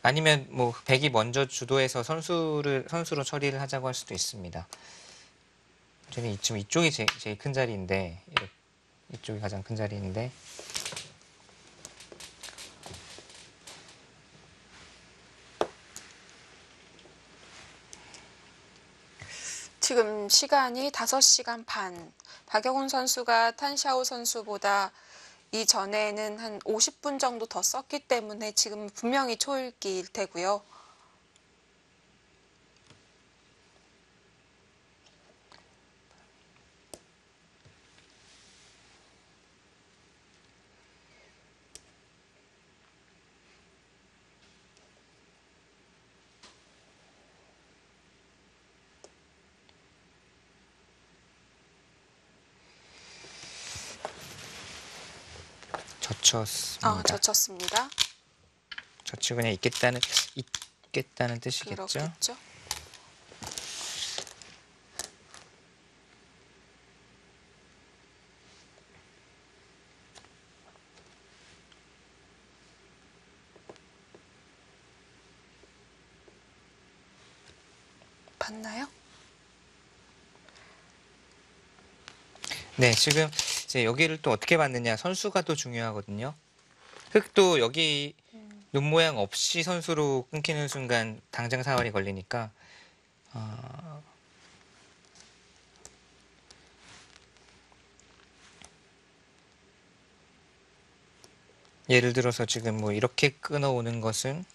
아니면 뭐 백이 먼저 주도해서 선수로 처리를 하자고 할 수도 있습니다. 저는 지금 이쪽이 제일 큰 자리인데 이쪽이 가장 큰 자리인데 지금 시간이 5시간 반. 박영훈 선수가 탄샤오 선수보다 이전에는 한 50분 정도 더 썼기 때문에 지금 분명히 초읽기일 테고요. 젖혔습니다. 젖혔습니다. 젖히고 그냥 있겠다는 뜻이겠죠? 그렇겠죠. 봤나요? 네, 지금 이제 여기를 또 어떻게 봤느냐 선수가 또 중요하거든요. 흙도 여기 눈 모양 없이 선수로 끊기는 순간 당장 사활이 걸리니까 예를 들어서 지금 뭐 이렇게 끊어오는 것은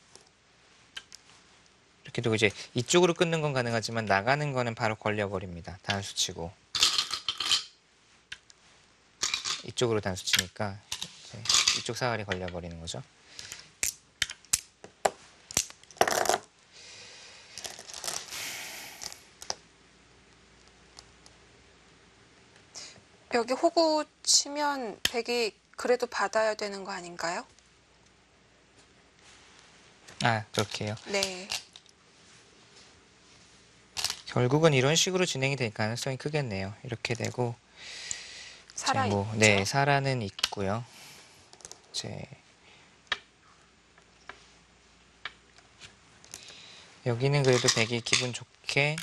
이렇게 되고 이제 이쪽으로 끊는 건 가능하지만 나가는 거는 바로 걸려버립니다. 단수 치고 이쪽으로 단수 치니까 이제 이쪽 사활이 걸려버리는 거죠. 여기 호구 치면 백이 그래도 받아야 되는 거 아닌가요? 아, 그렇게요. 네. 결국은 이런 식으로 진행이 될 가능성이 크겠네요. 이렇게 되고 살아있죠. 네, 살아는 있고요. 이제 여기는 그래도 백이 기분 좋게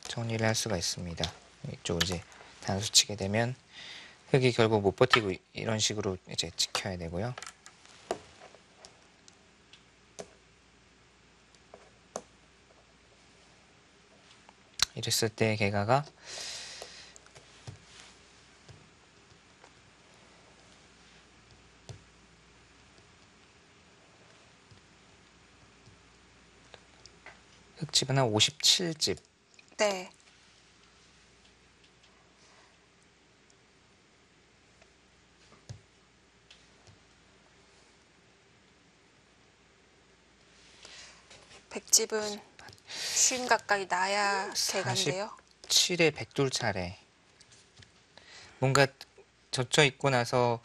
정리를 할 수가 있습니다. 이쪽 이제 단수 치게 되면 흙이 결국 못 버티고 이런 식으로 이제 지켜야 되고요. 이랬을 때 개가가 흙집은 한 57집. 네. 백집은 50 가까이 나야 개간데요. 7의 백돌 차례. 뭔가 젖혀 있고 나서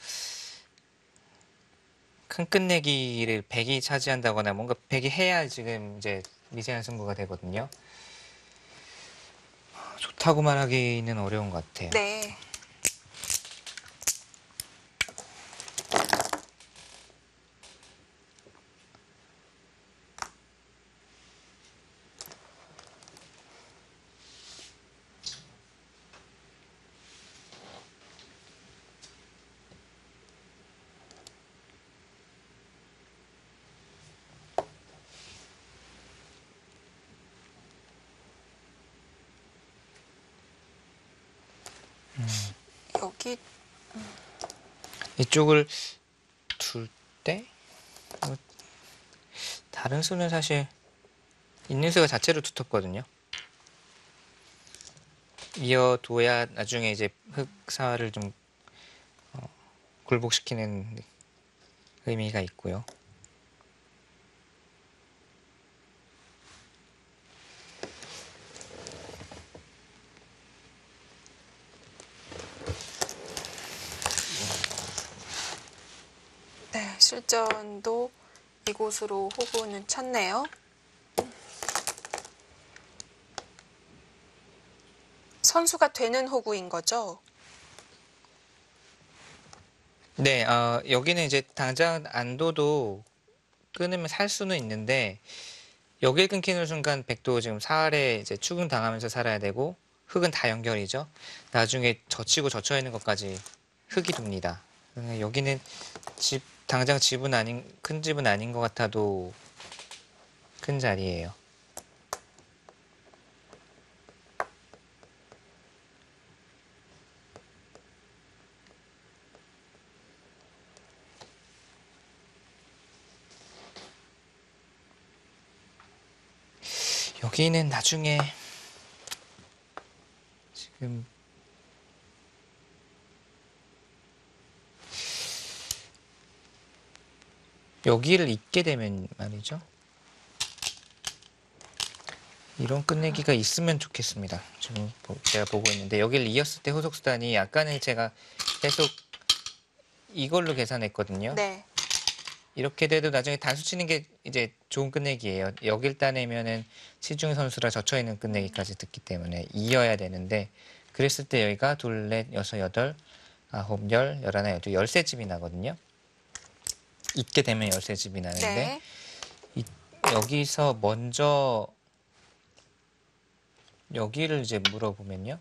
큰 끝내기를 백이 차지한다거나 뭔가 백이 해야 지금 이제 미세한 승부가 되거든요. 좋다고 말하기는 어려운 것 같아요. 네. 여기 이쪽을 둘 때 다른 수는 사실 있는 수가 자체로 두텁거든요. 이어둬야 나중에 이제 흑사를 좀 굴복시키는 의미가 있고요. 네, 실전도 이곳으로 호구는 쳤네요. 선수가 되는 호구인 거죠? 네, 여기는 이제 당장 안 둬도 끊으면 살 수는 있는데 여길 끊기는 순간 백도 지금 사활에 이제 추궁당하면서 살아야 되고 흙은 다 연결이죠. 나중에 젖히고 젖혀 있는 것까지 흙이 돕니다. 그러니까 여기는 당장 집은 큰 집은 아닌 것 같아도 큰 자리예요. 여기는 나중에 지금 여기를 잇게 되면 말이죠. 이런 끝내기가 있으면 좋겠습니다. 지금 제가 보고 있는데 여기를 이었을 때 후속수단이 약간의 제가 계속 이걸로 계산했거든요. 네. 이렇게 돼도 나중에 단수 치는 게 이제 좋은 끝내기예요. 여길 따내면은 시중 선수라 젖혀 있는 끝내기까지 듣기 때문에 이어야 되는데 그랬을 때 여기가 둘, 넷, 여섯, 여덟, 아홉, 열, 열하나, 열두, 13집이 나거든요. 있게 되면 13집이 나는데 네. 여기서 먼저 여기를 이제 물어보면요.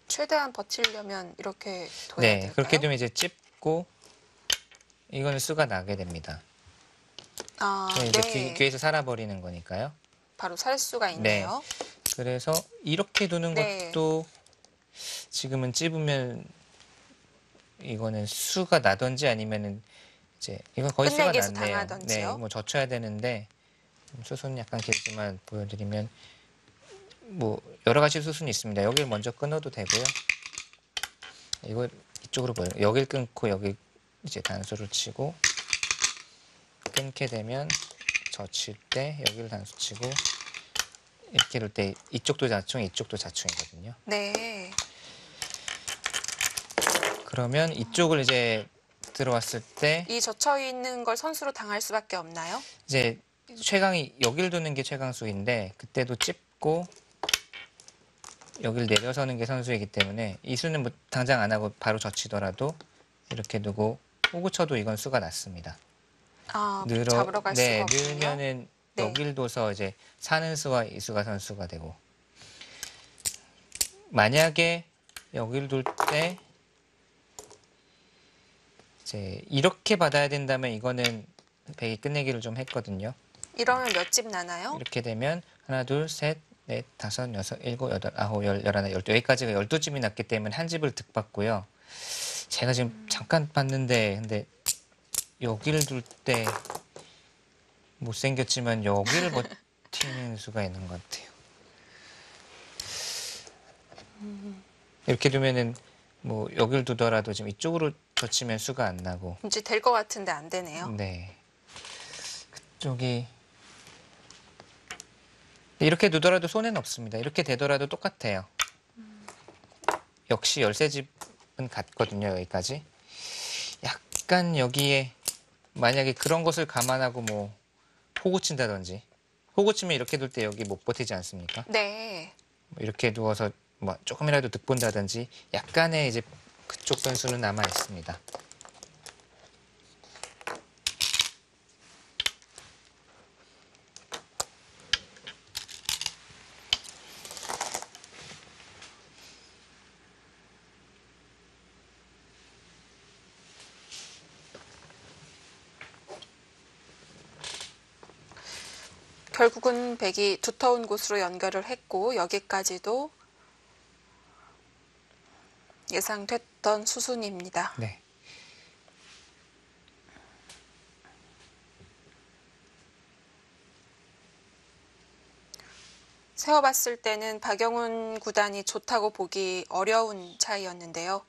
최대한 버티려면 이렇게 둬야 네, 될까요? 그렇게 되면 이제 찝고 이거는 수가 나게 됩니다. 아, 그럼 이제 네. 귀에서 살아버리는 거니까요. 바로 살 수가 있네요. 그래서 이렇게 두는 네. 것도 지금은 찝으면 이거는 수가 나든지 아니면은 이제 이건 거의 수가 끝내기에서 났네요. 당하던지요? 네, 뭐 젖혀야 되는데 수순 약간 길지만 보여드리면 뭐 여러 가지 수순이 있습니다. 여기를 먼저 끊어도 되고요. 이걸 이쪽으로 보여. 여길 끊고 여기 이제 단수를 치고 끊게 되면 젖힐 때 여기를 단수 치고 이렇게 이럴 때 이쪽도 자충, 이쪽도 자충이거든요. 네. 그러면 이쪽을 이제 들어왔을 때 이 젖혀 있는 걸 선수로 당할 수밖에 없나요? 이제 최강이 여길 두는 게 최강수인데 그때도 찝고 여기를 내려서는 게 선수이기 때문에 이 수는 뭐 당장 안 하고 바로 젖히더라도 이렇게 두고 호구 쳐도 이건 수가 났습니다. 아, 잡으러 갈 수가 없군요. 늘면은 네. 여길 둬서 이제 사는 수와 이 수가 선수가 되고 만약에 여기를 둘 때 이제 이렇게 받아야 된다면 이거는 백이 끝내기를 좀 했거든요. 이러면 몇 집 나나요? 이렇게 되면 하나, 둘, 셋, 넷, 다섯, 여섯, 일곱, 여덟, 아홉, 열, 열하나, 열두 여기까지가 12집이 났기 때문에 한 집을 득받고요. 제가 지금 잠깐 봤는데 근데 여기를 둘 때 못생겼지만 여기를 버티는 수가 있는 것 같아요. 이렇게 두면은 뭐 여기를 두더라도 지금 이쪽으로 젖히면 수가 안 나고 이제 될 것 같은데 안 되네요. 네. 그쪽이 이렇게 두더라도 손해는 없습니다. 이렇게 되더라도 똑같아요. 역시 13집은 같거든요. 여기까지. 약간 여기에 만약에 그런 것을 감안하고 뭐 호구 친다든지 호구 치면 이렇게 둘 때 여기 못 버티지 않습니까? 네. 뭐 이렇게 누워서 뭐 조금이라도 득본다든지 약간의 이제 그쪽 변수는 남아 있습니다. 결국은 백이 두터운 곳으로 연결을 했고 여기까지도 예상됐던 수순입니다. 네. 세어봤을 때는 박영훈 구단이 좋다고 보기 어려운 차이였는데요.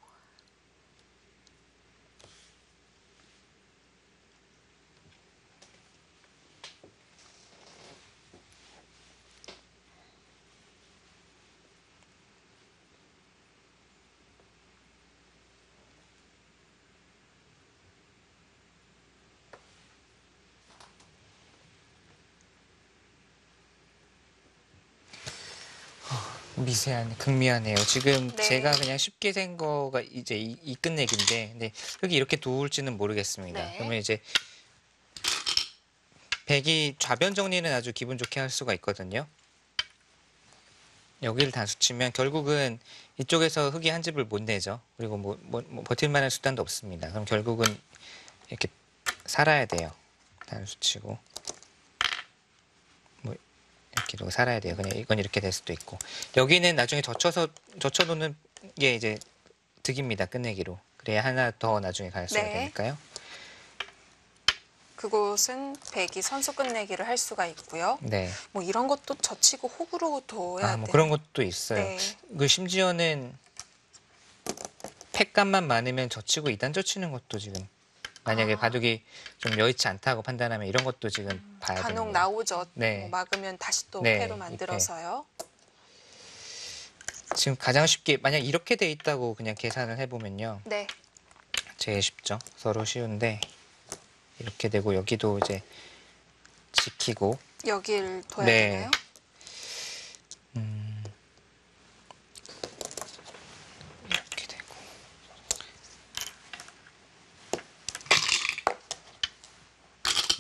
극미하네요. 지금 네. 제가 그냥 쉽게 센 거가 이제 이 끝내기인데, 근데 여기 이렇게 두을지는 모르겠습니다. 네. 그러면 이제 백이 좌변 정리는 아주 기분 좋게 할 수가 있거든요. 여기를 단수 치면 결국은 이쪽에서 흑이 한 집을 못 내죠. 그리고 뭐 버틸 만한 수단도 없습니다. 그럼 결국은 이렇게 살아야 돼요. 단수 치고. 이렇게 두고 살아야 돼요. 그냥 이건 이렇게 될 수도 있고. 여기는 나중에 젖혀놓는 게 이제 득입니다. 끝내기로. 그래야 하나 더 나중에 갈 수가 네. 되니까요. 그곳은 백이 선수 끝내기를 할 수가 있고요. 네. 뭐 이런 것도 젖히고 호구로 둬야 뭐 돼요. 그런 것도 있어요. 네. 그 심지어는 팩값만 많으면 젖히고 2단 젖히는 것도 지금 만약에 바둑이 좀 여의치 않다고 판단하면 이런 것도 지금 봐야 되는 간혹 거예요. 나오죠. 네. 뭐 막으면 다시 또 네, 패로 만들어서요. 지금 가장 쉽게 만약 이렇게 돼 있다고 그냥 계산을 해보면요. 네. 제일 쉽죠. 서로 쉬운데 이렇게 되고 여기도 이제 지키고 여길 둬야 네. 되나요? 이렇게 되고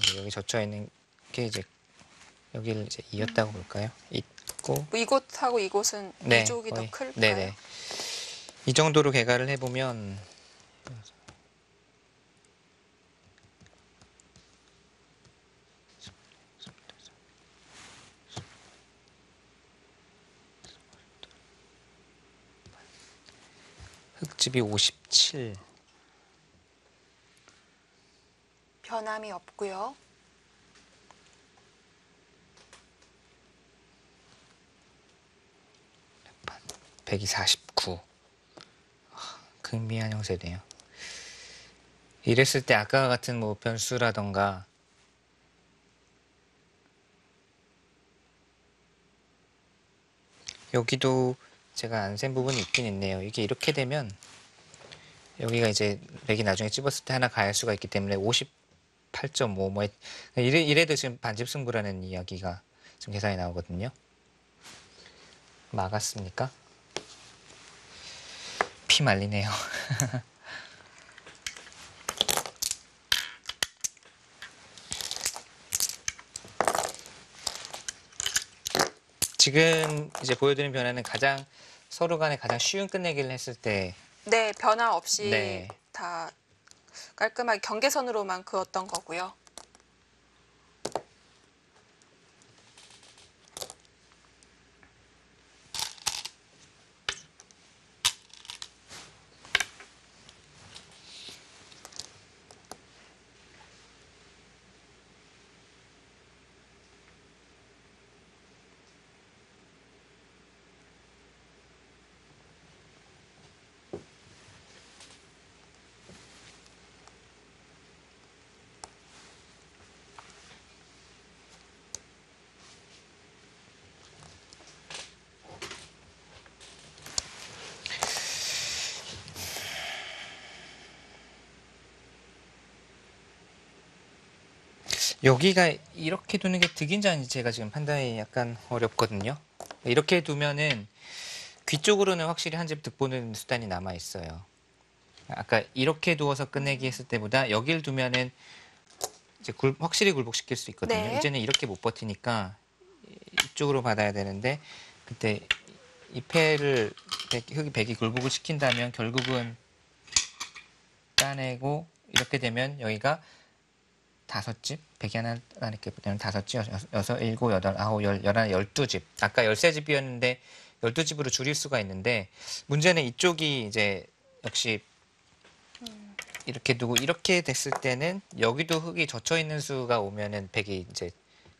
이제 여기 젖혀 있는 게 이제 여기를 이제 이었다고 볼까요? 있고 이곳하고 이곳은 네, 이쪽이 거의. 더 클까요? 네네. 이 정도로 개가를 해보면 흙집이 57. 변함이 없고요. 백이 49. 극미한 형세네요. 이랬을 때 아까 같은 뭐 변수라던가 여기도 제가 안 센 부분이 있긴 있네요. 이게 이렇게 되면 여기가 이제 백이 나중에 찝었을 때 하나 가할 수가 있기 때문에 58.5 뭐 이래도 지금 반집승부라는 이야기가 지금 계산이 나오거든요. 막았습니까? 피 말리네요. 지금 이제 보여드린 변화는 가장 서로 간에 가장 쉬운 끝내기를 했을 때 네, 변화 없이 네. 다 깔끔하게 경계선으로만 그었던 거고요. 여기가 이렇게 두는 게 득인지 아닌지 제가 지금 판단이 약간 어렵거든요. 이렇게 두면은 귀 쪽으로는 확실히 한 집 득보는 수단이 남아 있어요. 아까 이렇게 두어서 끝내기 했을 때보다 여길 두면은 이제 확실히 굴복시킬 수 있거든요. 네. 이제는 이렇게 못 버티니까 이쪽으로 받아야 되는데 그때 이 패를 흙이 백이 굴복을 시킨다면 결국은 따내고 이렇게 되면 여기가 5집, 백이 하나 이렇게 되면 5집, 6, 7, 8, 9, 10, 11, 12집. 아까 13집이었는데 12집으로 줄일 수가 있는데 문제는 이쪽이 이제 역시 이렇게 두고 이렇게 됐을 때는 여기도 흙이 젖혀 있는 수가 오면은 백이 이제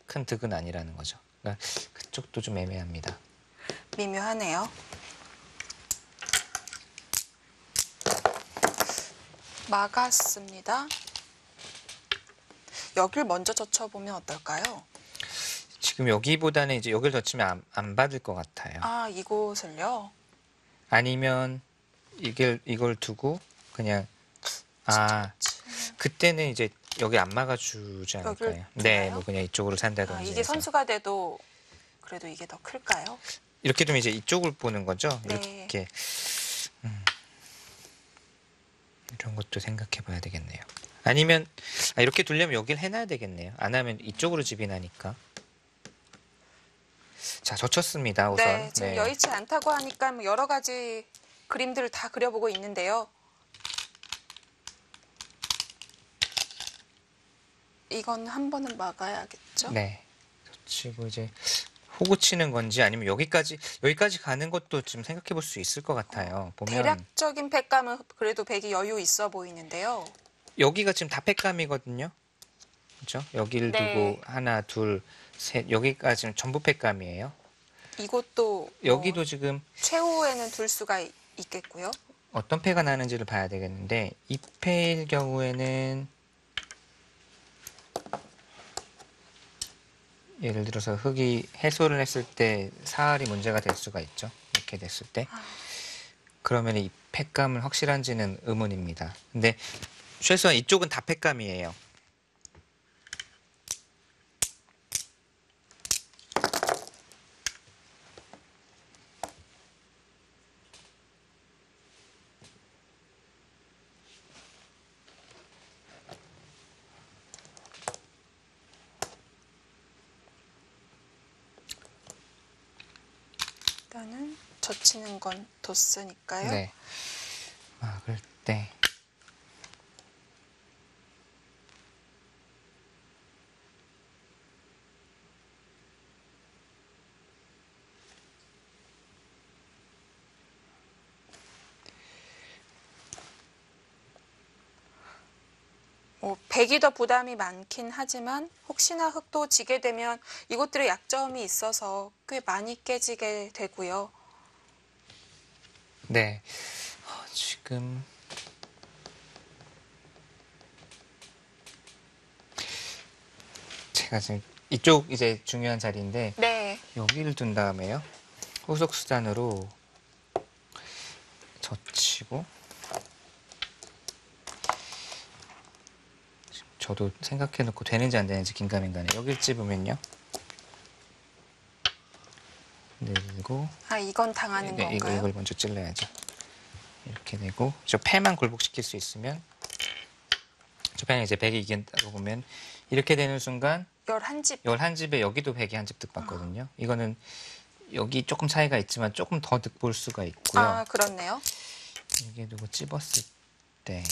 큰 득은 아니라는 거죠. 그러니까 그쪽도 좀 애매합니다. 미묘하네요. 막았습니다. 여길 먼저 젖혀보면 어떨까요? 지금 여기보다는 이제 여기를 젖히면 안 받을 것 같아요. 아, 이곳을요? 아니면 이걸 두고 그냥 그때는 이제 여기 안 막아주지 않을까요? 여길 네, 두나요? 뭐 그냥 이쪽으로 산다든지. 아, 이게 해서. 선수가 돼도 그래도 이게 더 클까요? 이렇게 되면 이제 이쪽을 보는 거죠. 네. 이렇게 이런 것도 생각해 봐야 되겠네요. 아니면 이렇게 두려면 여기를 해놔야 되겠네요. 안 하면 이쪽으로 집이 나니까. 자, 젖혔습니다. 우선. 네, 지금 여의치 않다고 하니까 뭐 여러 가지 그림들을 다 그려보고 있는데요. 이건 한 번은 막아야겠죠? 네. 젖히고 이제 호구 치는 건지 아니면 여기까지 가는 것도 좀 생각해 볼 수 있을 것 같아요. 보면 대략적인 팩감은 그래도 백이 여유 있어 보이는데요. 여기가 지금 다 팩감이거든요. 그렇죠? 여기를 네. 두고 하나, 둘, 셋 여기가 지금 전부 팩감이에요. 이것도 여기도 지금 최후에는 둘 수가 있겠고요. 어떤 패가 나는지를 봐야 되겠는데 이 패일 경우에는 예를 들어서 흙이 해소를 했을 때 사활이 문제가 될 수가 있죠. 이렇게 됐을 때 그러면 이 팩감은 확실한지는 의문입니다. 근데 최소한 이쪽은 다 팩감이에요. 일단은 젖히는 건 도스니까요. 네. 막을 때 뭐 백이 더 부담이 많긴 하지만 혹시나 흙도 지게 되면 이것들의 약점이 있어서 꽤 많이 깨지게 되고요. 네. 지금 제가 지금 이쪽 이제 중요한 자리인데 네. 여기를 둔 다음에요. 후속 수단으로 젖히고 저도 생각해놓고 되는지 안 되는지 긴가민가네. 여길 찝으면요. 늘고 아, 이건 당하는 건가요? 이걸 먼저 찔러야죠. 이렇게 되고 저 패만 굴복시킬 수 있으면 저 패는 이제 100이 이긴다고 보면 이렇게 되는 순간 11집. 11집에 여기도 100이 한 집 득받거든요. 이거는 여기 조금 차이가 있지만 조금 더 득볼 수가 있고요. 아, 그렇네요. 이게 두고 찝었을 때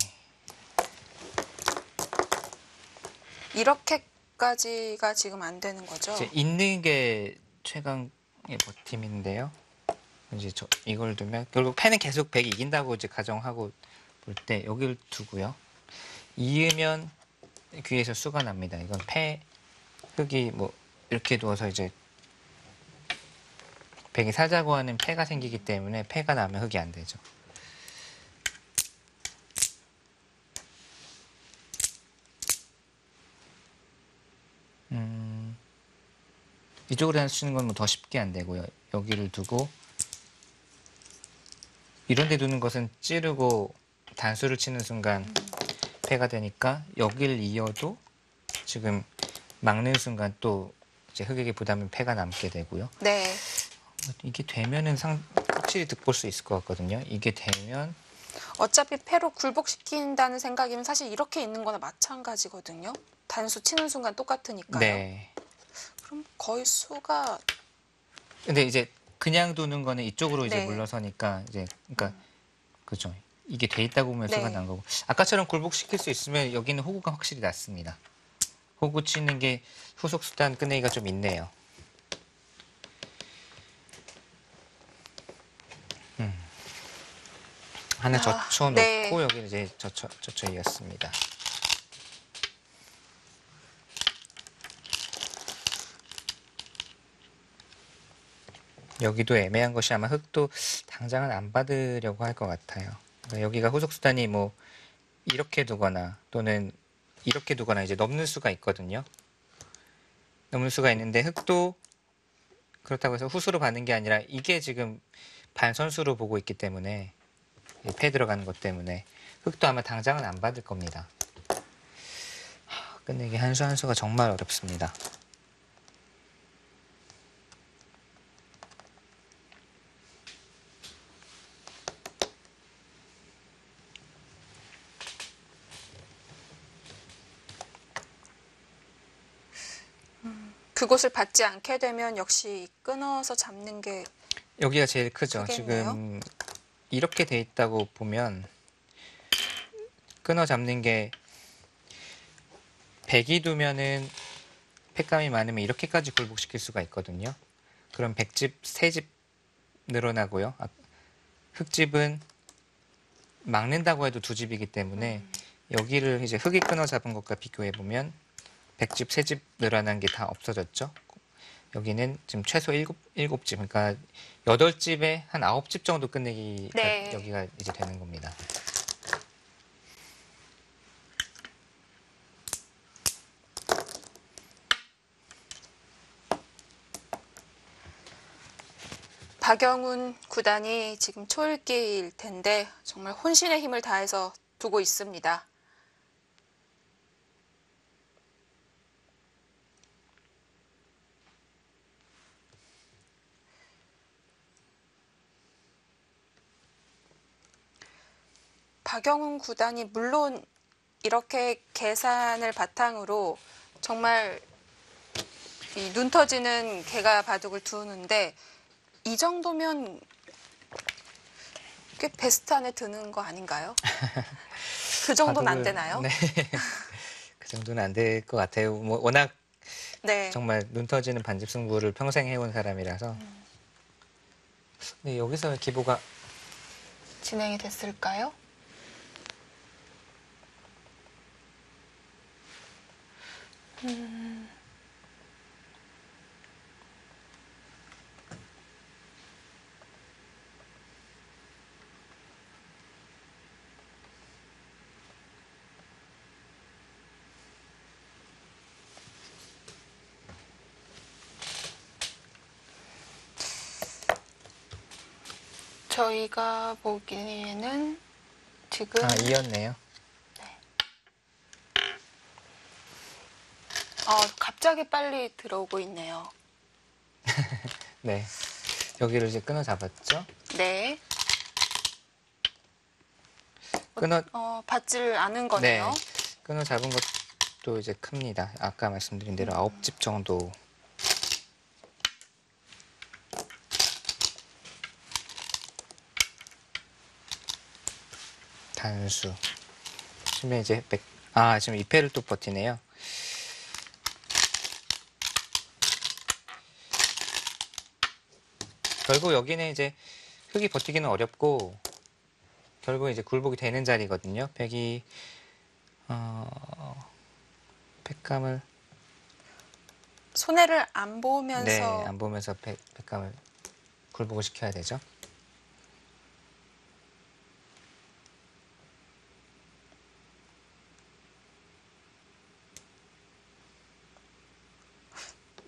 이렇게까지가 지금 안 되는 거죠? 이제 있는 게 최강의 버팀인데요. 이제 이걸 두면 결국 패는 계속 100이 이긴다고 이제 가정하고 볼 때 여기를 두고요. 이으면 귀에서 수가 납니다. 이건 패 흙이 뭐 이렇게 두어서 이제 100이 살자고 하는 패가 생기기 때문에 패가 나면 흙이 안 되죠. 이쪽으로 하시는 건 뭐 더 쉽게 안 되고요. 여기를 두고 이런 데 두는 것은 찌르고 단수를 치는 순간 패가 되니까 여기를 이어도 지금 막는 순간 또 이제 흑에게 부담은 패가 남게 되고요. 네. 이게 되면은 확실히 득볼 수 있을 것 같거든요. 이게 되면 어차피 패로 굴복시킨다는 생각이면 사실 이렇게 있는 거나 마찬가지거든요. 단수 치는 순간 똑같으니까요. 네. 그럼 거의 수가 근데 이제 그냥 두는 거는 이쪽으로 이제 네. 물러서니까 이제 그러니까 그죠. 이게 돼 있다고 보면 수가 네. 난 거고 아까처럼 굴복시킬 수 있으면 여기는 호구가 확실히 낫습니다. 호구 치는 게 후속 수단 끝내기가 좀 있네요. 하나 젖혀 놓고 네. 여기 이제 젖혀 이었습니다. 여기도 애매한 것이 아마 흙도 당장은 안 받으려고 할 것 같아요. 그러니까 여기가 후속 수단이 뭐 이렇게 두거나 또는 이렇게 두거나 이제 넘는 수가 있거든요. 넘는 수가 있는데 흙도 그렇다고 해서 후수로 받는 게 아니라 이게 지금 반선수로 보고 있기 때문에 패 들어가는 것 때문에 흙도 아마 당장은 안 받을 겁니다. 끝내기 한 수 한 수가 정말 어렵습니다. 그곳을 받지 않게 되면 역시 끊어서 잡는 게 여기가 제일 크죠. 크겠네요. 지금 이렇게 돼 있다고 보면 끊어 잡는 게 100이 두면은 팩감이 많으면 이렇게까지 굴복시킬 수가 있거든요. 그럼 100집, 3집 늘어나고요. 흙집은 막는다고 해도 2집이기 때문에 여기를 이제 흙이 끊어 잡은 것과 비교해 보면 100집, 3집 늘어난 게 다 없어졌죠. 여기는 지금 최소 7집, 그러니까 8집에 한 9집 정도 끝내기가 네. 여기가 이제 되는 겁니다. 박영훈 구단이 지금 초읽기일 텐데 정말 혼신의 힘을 다해서 두고 있습니다. 박영훈 구단이 물론 이렇게 계산을 바탕으로 정말 이 눈 터지는 개가 바둑을 두는데 이 정도면 꽤 베스트 안에 드는 거 아닌가요? 그 정도는 안 바둑을- 되나요? 네. 그 정도는 안 될 것 같아요. 뭐 워낙 네. 정말 눈 터지는 반집 승부를 평생 해온 사람이라서. 근데 여기서 기보가 진행이 됐을까요? 저희가 보기에는 지금 이었네요. 갑자기 빨리 들어오고 있네요. 네. 여기를 이제 끊어 잡았죠. 네. 끊어 받지를 않은 네. 거네요. 끊어 잡은 것도 이제 큽니다. 아까 말씀드린 대로 9집 정도. 단수. 지금 이제 지금 2패를 또 버티네요. 결국 여기는 이제 흑이 버티기는 어렵고 결국 이제 굴복이 되는 자리거든요. 백이 백감을 손해를 안 보면서 네, 안 보면서 백감을 굴복을 시켜야 되죠.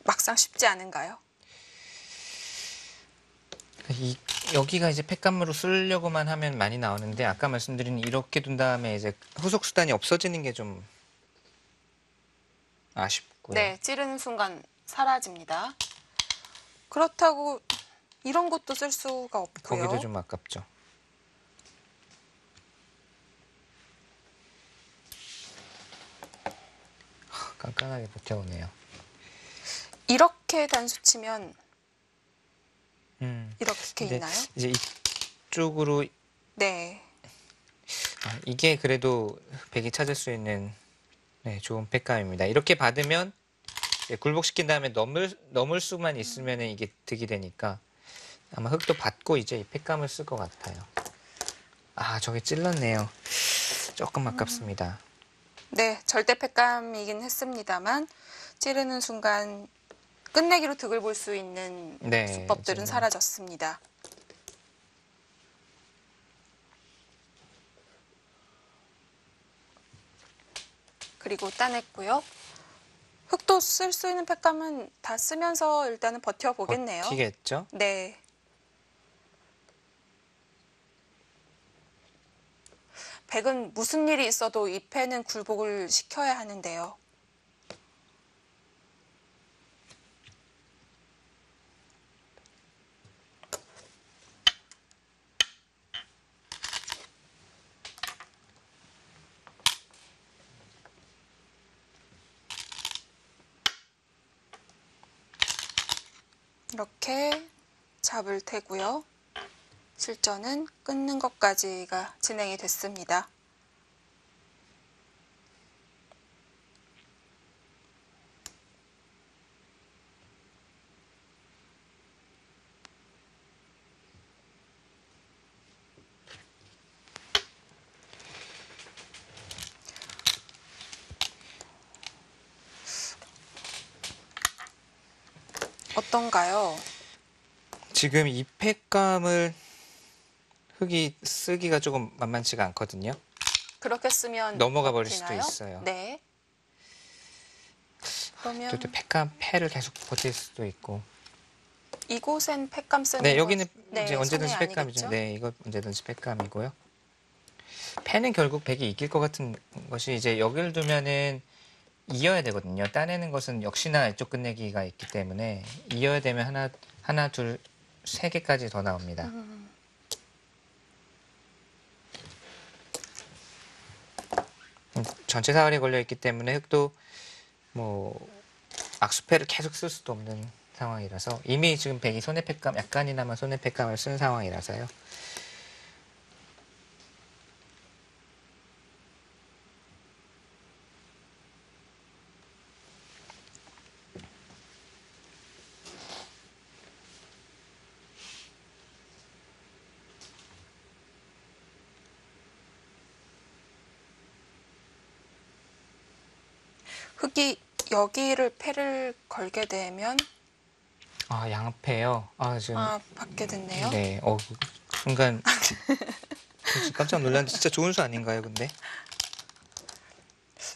막상 쉽지 않은가요? 여기가 이제 팩감으로 쓰려고만 하면 많이 나오는데 아까 말씀드린 이렇게 둔 다음에 이제 후속 수단이 없어지는 게 좀 아쉽고요. 네, 찌르는 순간 사라집니다. 그렇다고 이런 것도 쓸 수가 없고요. 거기도 좀 아깝죠. 깐깐하게 버텨오네요. 이렇게 단수 치면 이렇게 근데 있나요? 이제 이쪽으로 네. 이게 그래도 백이 찾을 수 있는 네, 좋은 팩감입니다. 이렇게 받으면 굴복시킨 다음에 넘을 수만 있으면 이게 득이 되니까 아마 흑도 받고 이제 이 팩감을 쓸 것 같아요. 저게 찔렀네요. 조금 아깝습니다. 네, 절대 패감이긴 했습니다만 찌르는 순간 끝내기로 득을 볼 수 있는 네, 수법들은 지금. 사라졌습니다. 그리고 따냈고요. 흑도 쓸 수 있는 패감은 다 쓰면서 일단은 버텨보겠네요. 버티겠죠? 네. 백은 무슨 일이 있어도 이 패는 굴복을 시켜야 하는데요. 이렇게 잡을 테고요. 실전은 끊는 것까지가 진행이 됐습니다. 어떤가요? 지금 이 팩감을 흑이 쓰기가 조금 만만치가 않거든요. 그렇게 쓰면 넘어가 버릴 수도 버티나요? 있어요. 네. 그러면 또 패를 계속 버틸 수도 있고 이곳엔 팩감 쓰는 네, 여기는 네, 이제 언제든지 손해 팩감이죠. 아니겠죠? 네, 이거 언제든지 팩감이고요. 펜은 결국 백이 이길 것 같은 것이 이제 여기를 두면은 이어야 되거든요. 따내는 것은 역시나 이쪽 끝내기가 있기 때문에 이어야 되면 하나, 둘, 세 개까지 더 나옵니다. 전체 사활이 걸려 있기 때문에 흑도 뭐 악수패를 계속 쓸 수도 없는 상황이라서 이미 지금 백이 손해패감 약간이나마 손해패감을 쓴 상황이라서요. 흑이 여기를 패를 걸게 되면 아, 양패요. 아, 지금 받게 됐네요. 네, 순간 진짜 깜짝 놀랐는데 진짜 좋은 수 아닌가요, 근데?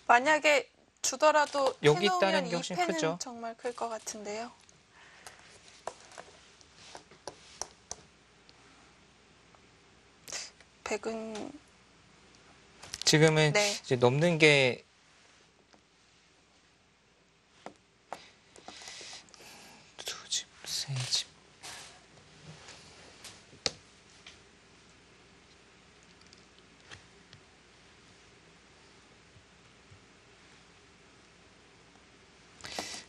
만약에 주더라도 여기 해놓으면 있다는 게 이 훨씬 패는 크죠. 정말 클 것 같은데요. 백은 지금은 네. 이제 넘는 게 두 집, 세 집.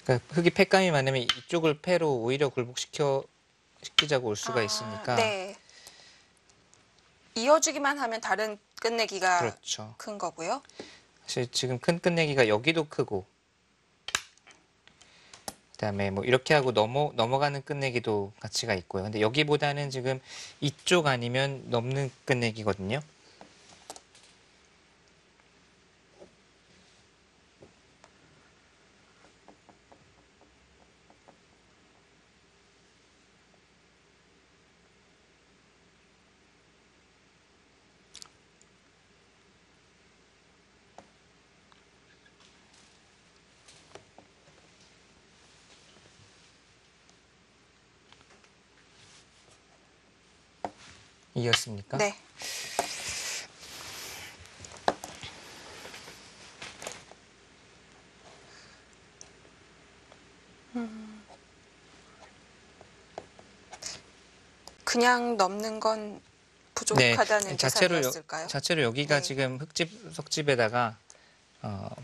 그러니까 흑이 패감이 많으면 이쪽을 패로 오히려 시키자고 올 수가 있으니까 네. 이어주기만 하면 다른 끝내기가 그렇죠. 큰 거고요. 사실 지금 큰 끝내기가 여기도 크고 그다음에 뭐 이렇게 하고 넘어가는 끝내기도 가치가 있고요. 근데 여기보다는 지금 이쪽 아니면 넘는 끝내기거든요. 이겼습니까? 네. 그냥 넘는 건 부족하다는 계산이었을까요? 자체로 여기가 네. 지금 흑집, 석집에다가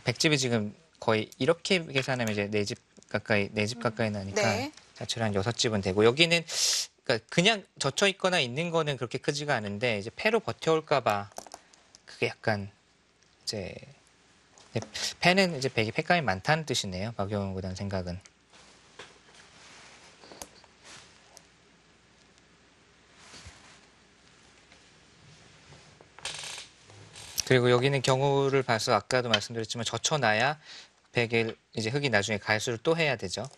백집이 지금 거의 이렇게 계산하면 이제 네 집 가까이 나니까 네. 자체로 한 6집은 되고 여기는 그러니까 그냥 젖혀 있거나 있는 거는 그렇게 크지가 않은데 이제 패로 버텨올까봐 그게 약간 이제 패는 이제 백이 패감이 많다는 뜻이네요. 박영훈 구단 생각은. 그리고 여기는 경우를 봐서 아까도 말씀드렸지만 젖혀놔야 백을 이제 흑이 나중에 갈수를 또 해야 되죠.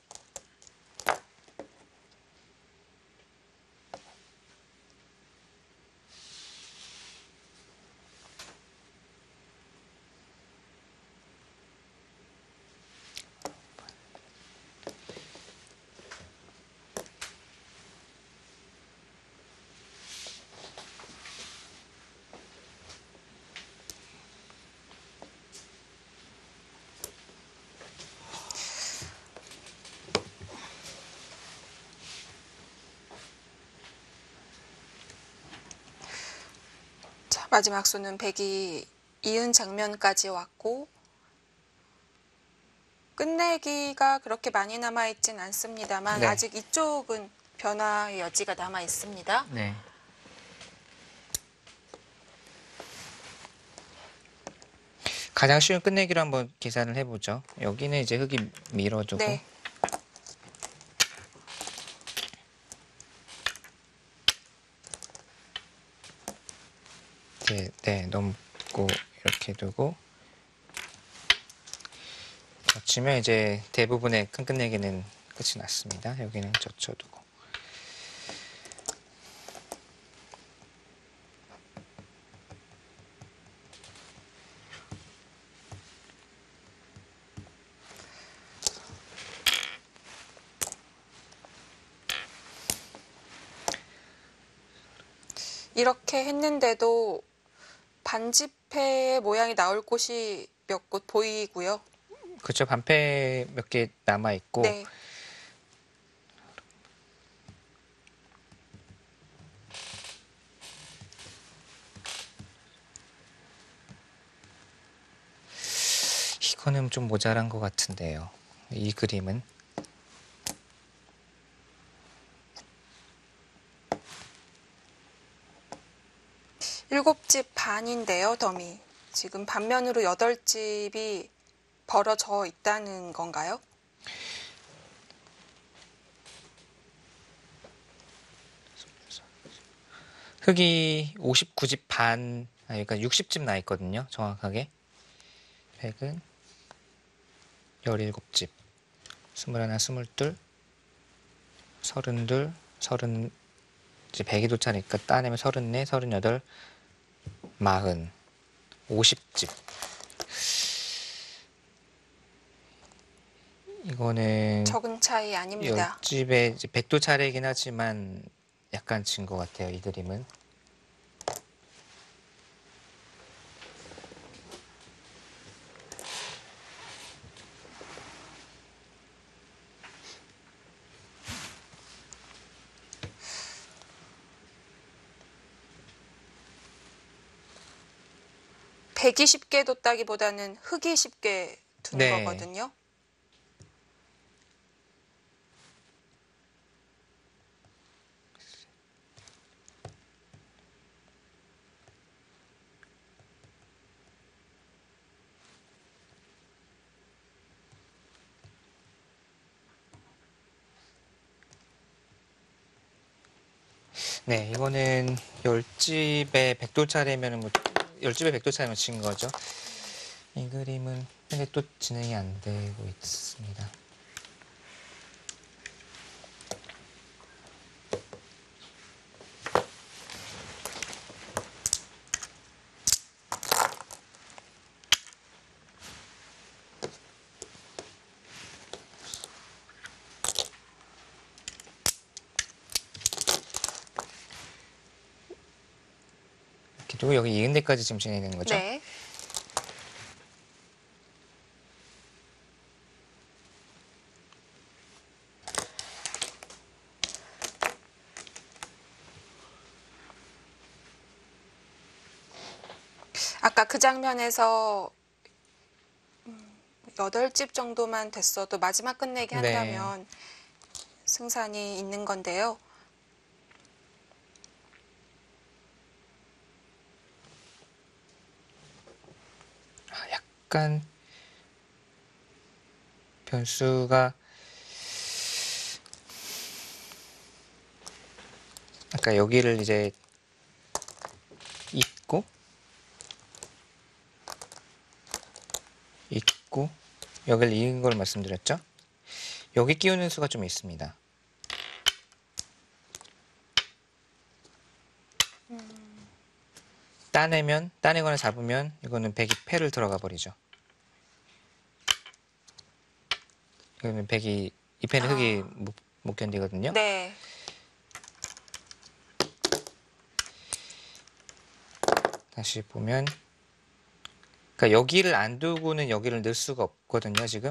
자, 마지막 수는 백이 이은 장면까지 왔고 끝내기가 그렇게 많이 남아있진 않습니다만 네. 아직 이쪽은 변화의 여지가 남아 있습니다. 네. 가장 쉬운 끝내기로 한번 계산을 해보죠. 여기는 이제 흑이 밀어두고 네. 네, 넘고 이렇게 두고 젖히면 이제 대부분의 큰 끝내기는 끝이 났습니다. 여기는 젖혀두고 이렇게 했는데도 반지패 모양이 나올 곳이 몇 곳 보이고요. 그렇죠. 반패 몇 개 남아 있고 네. 이거는 좀 모자란 것 같은데요. 이 그림은. 일곱 집 반인데요, 덤이. 지금 반면으로 8집이 벌어져 있다는 건가요? 흙이 59집 반, 그러니까 60집 나 있거든요. 정확하게. 팩은 17집. 21, 22, 32, 30, 이제 100이 도차니까 따내면 34, 38, 40, 50집. 이거는 적은 차이 아닙니다. 10집에 이제 100도 차례이긴 하지만 약간 진 것 같아요. 이 그림은. 백이 쉽게 뒀다기보다는 흙이 쉽게 둔 네. 거거든요. 네, 이거는 10집에 100도 차례면 뭐 10집에 100도 차례면 진 거죠. 이 그림은 근데 또 진행이 안 되고 있습니다. 이렇게 두고 여기 이은 데까지 지금 진행되는 거죠? 네. 아까 그 장면에서 8집 정도만 됐어도 마지막 끝내기 네. 한다면 승산이 있는 건데요. 약간 변수가 아까 여기를 이제 있고 여기를 이은 걸 말씀드렸죠? 여기 끼우는 수가 좀 있습니다. 따내거나 잡으면 이거는 100이 패를 들어가 버리죠. 이거는 100이 이 패는 흙이 못 견디거든요. 네. 다시 보면 그러니까 여기를 안 두고는 여기를 넣을 수가 없거든요. 지금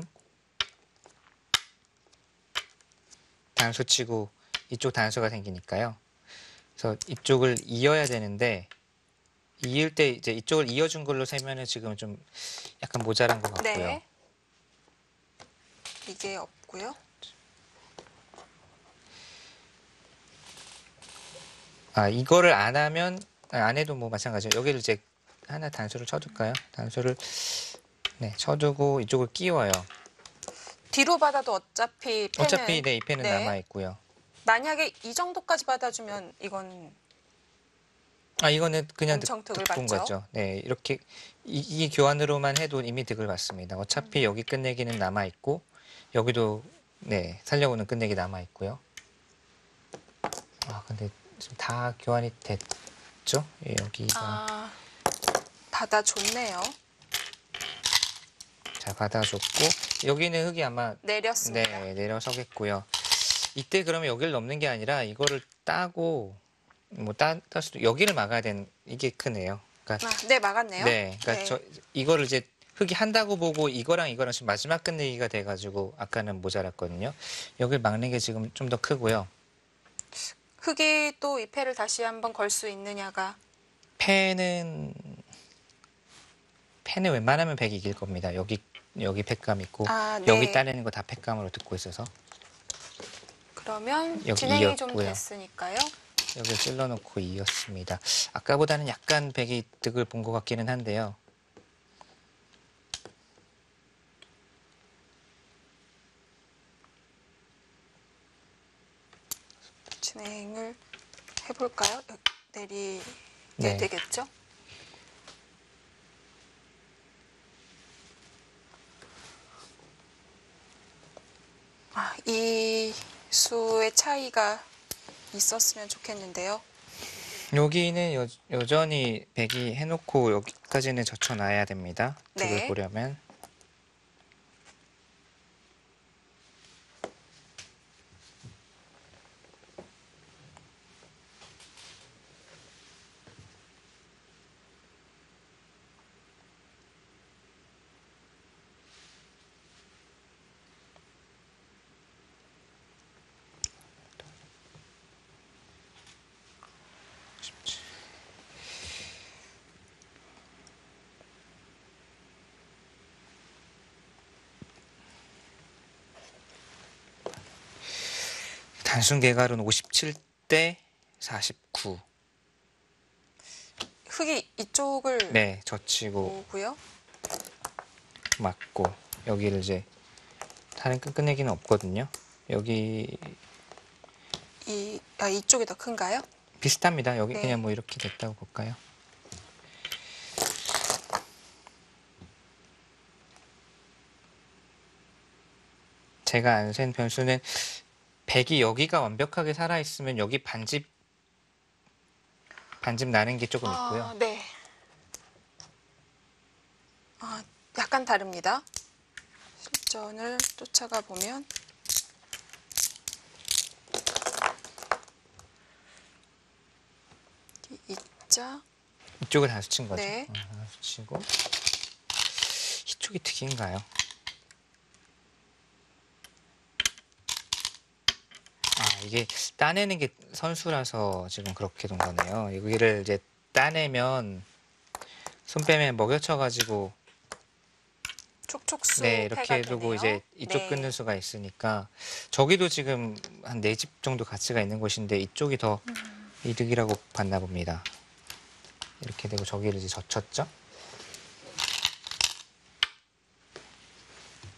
단수 치고 이쪽 단수가 생기니까요. 그래서 이쪽을 이어야 되는데 이을 때 이제 이쪽을 이어준 걸로 세면은 지금 좀 약간 모자란 것 같고요. 네. 이게 없고요. 이거를 안 하면 안 해도 뭐 마찬가지예요. 여기를 이제 하나 단수를 쳐둘까요? 단수를 네 쳐두고 이쪽을 끼워요. 뒤로 받아도 어차피 패는 어차피 네, 이 패는 네. 남아 있고요. 만약에 이 정도까지 받아주면 이건 이거는 그냥 엄청 득을 득본 받죠. 거죠. 네, 이렇게 이 교환으로만 해도 이미 득을 받습니다. 어차피 여기 끝내기는 남아 있고 여기도 네 살려고는 끝내기 남아 있고요. 근데 지금 다 교환이 됐죠? 예, 여기가 받아줬네요. 잘 받아줬고 여기는 흙이 아마 내렸습니다. 네 내려서겠고요. 이때 그러면 여기를 넘는 게 아니라 이거를 따고 뭐 딸 수도 여기를 막아야 되는 이게 크네요. 그러니까 네, 막았네요. 네, 그러니까 이거를 이제 흙이 한다고 보고 이거랑 지금 마지막 끝내기가 돼가지고 아까는 모자랐거든요. 여기를 막는 게 지금 좀 더 크고요. 흙이 또 이 패를 다시 한번 걸 수 있느냐가. 패는 웬만하면 100 이길 겁니다. 여기 패감 있고 네. 여기 따내는 거 다 패감으로 듣고 있어서 그러면 여기 진행이 좀 이었고요. 됐으니까요. 여기 찔러놓고 이었습니다. 아까보다는 약간 100이 득을 본 것 같기는 한데요. 진행을 해볼까요? 내리게 네. 되겠죠? 이 수의 차이가 있었으면 좋겠는데요. 여기는 여전히 100이 해놓고 여기까지는 젖혀놔야 됩니다. 득을 네. 보려면. 단순 개갈은 57대 49. 흙이 이쪽을 네, 젖히고 오고요. 맞고 여기를 이제 다른 끝내기는 없거든요. 여기 이쪽이 더 큰가요? 비슷합니다. 여기 네. 그냥 뭐 이렇게 됐다고 볼까요? 제가 안 센 변수는 100이 여기가 완벽하게 살아있으면 여기 반집 나는 게 조금 있고요. 네. 약간 다릅니다. 실전을 쫓아가 보면 이자 이쪽을 단수 친 거죠. 네. 단수 치고 이쪽이 득인가요? 이게 따내는 게 선수라서 지금 그렇게 된 거네요. 여기를 이제 따내면 손 빼면 먹여쳐가지고 촉촉수 네, 패가 이렇게 두고 되네요. 이제 이쪽 네. 끊는 수가 있으니까 저기도 지금 한 4집 정도 가치가 있는 곳인데 이쪽이 더 이득이라고 봤나 봅니다. 이렇게 되고 저기를 이제 젖혔죠.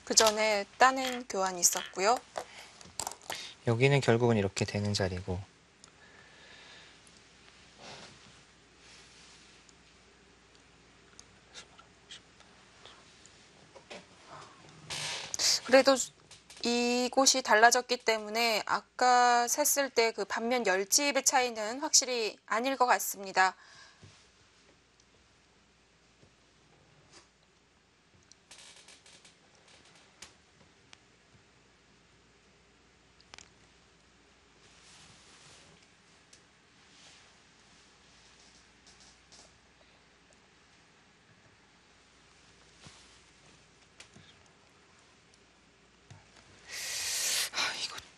그 전에 따낸 교환이 있었고요. 여기는 결국은 이렇게 되는 자리고 그래도 이곳이 달라졌기 때문에 아까 셌을 때 그 반면 10집의 차이는 확실히 아닐 것 같습니다.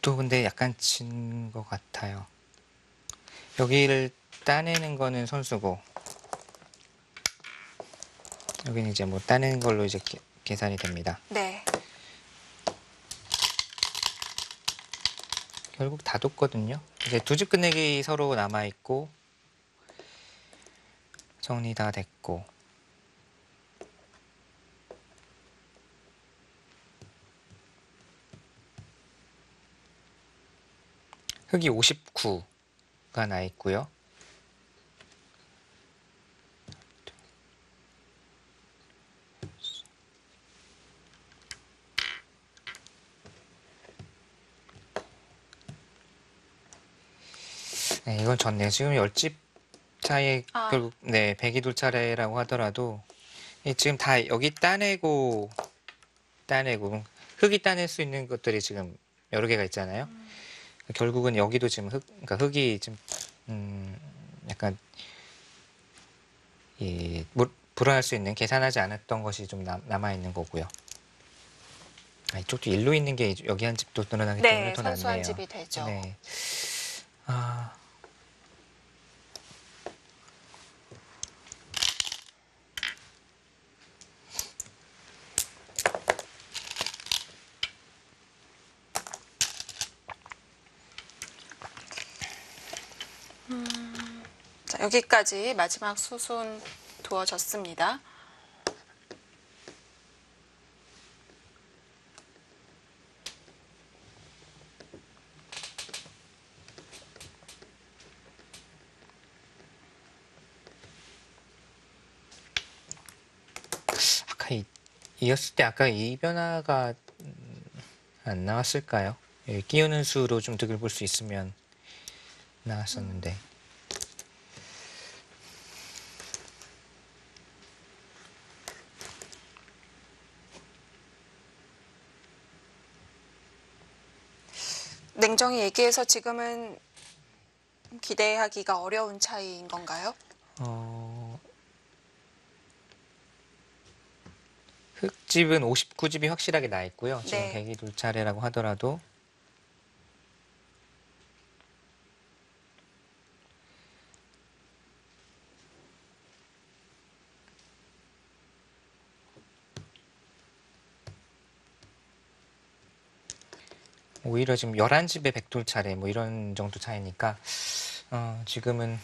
또 근데 약간 진 것 같아요. 여기를 따내는 거는 선수고 여기는 이제 뭐 따내는 걸로 이제 계산이 됩니다. 네. 결국 다 뒀거든요. 이제 두 집 끝내기 서로 남아 있고 정리 다 됐고 흙이 59가 나 있고요. 네, 이건 졌네요. 지금 10집 차이 결국 네, 100이 차례라고 하더라도 지금 다 여기 따내고 흙이 따낼 수 있는 것들이 지금 여러 개가 있잖아요. 결국은 여기도 지금 그러니까 흙이 지금 약간 불어날 수 있는 계산하지 않았던 것이 좀 남아 있는 거고요. 이쪽도 일로 있는 게 여기 한 집도 늘어나기 때문에 네, 더 선수한 낫네요. 집이 되죠. 네. 아, 자, 여기까지 마지막 수순 두어졌습니다. 아까 이었을 때 아까 이 변화가 안 나왔을까요? 끼우는 수로 좀 득을 볼 수 있으면 나왔었는데. 냉정히 얘기해서 지금은 기대하기가 어려운 차이인 건가요? 흙집은 59집이 확실하게 나 있고요. 지금 네. 백이 둘 차례라고 하더라도 오히려 지금 11집에 백돌 차례 뭐 이런 정도 차이니까 지금은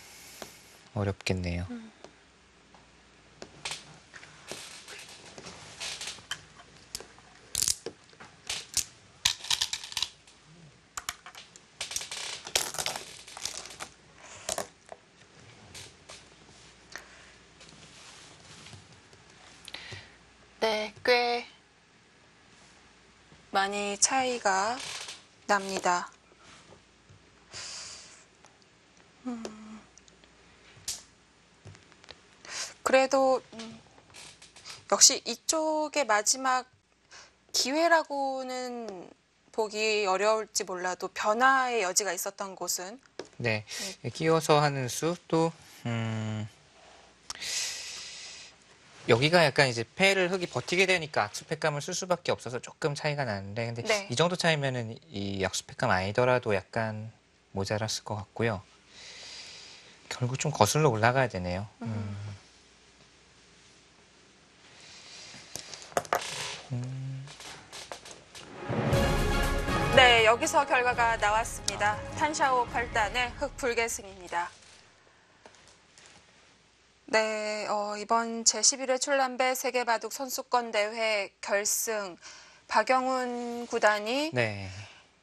어렵겠네요. 네, 꽤 많이 차이가 납니다. 그래도 역시 이쪽의 마지막 기회라고는 보기 어려울지 몰라도 변화의 여지가 있었던 곳은 네, 끼워서 하는 수 또 여기가 약간 이제 패를 흙이 버티게 되니까 악수패감을 쓸 수밖에 없어서 조금 차이가 나는데 근데 네. 이 정도 차이면은 이 악수패감 아니더라도 약간 모자랐을 것 같고요. 결국 좀 거슬러 올라가야 되네요. 네, 여기서 결과가 나왔습니다. 탄샤오 8단의 흑불계승입니다. 네, 이번 제11회 출란배 세계바둑 선수권 대회 결승 박영훈 구단이 네.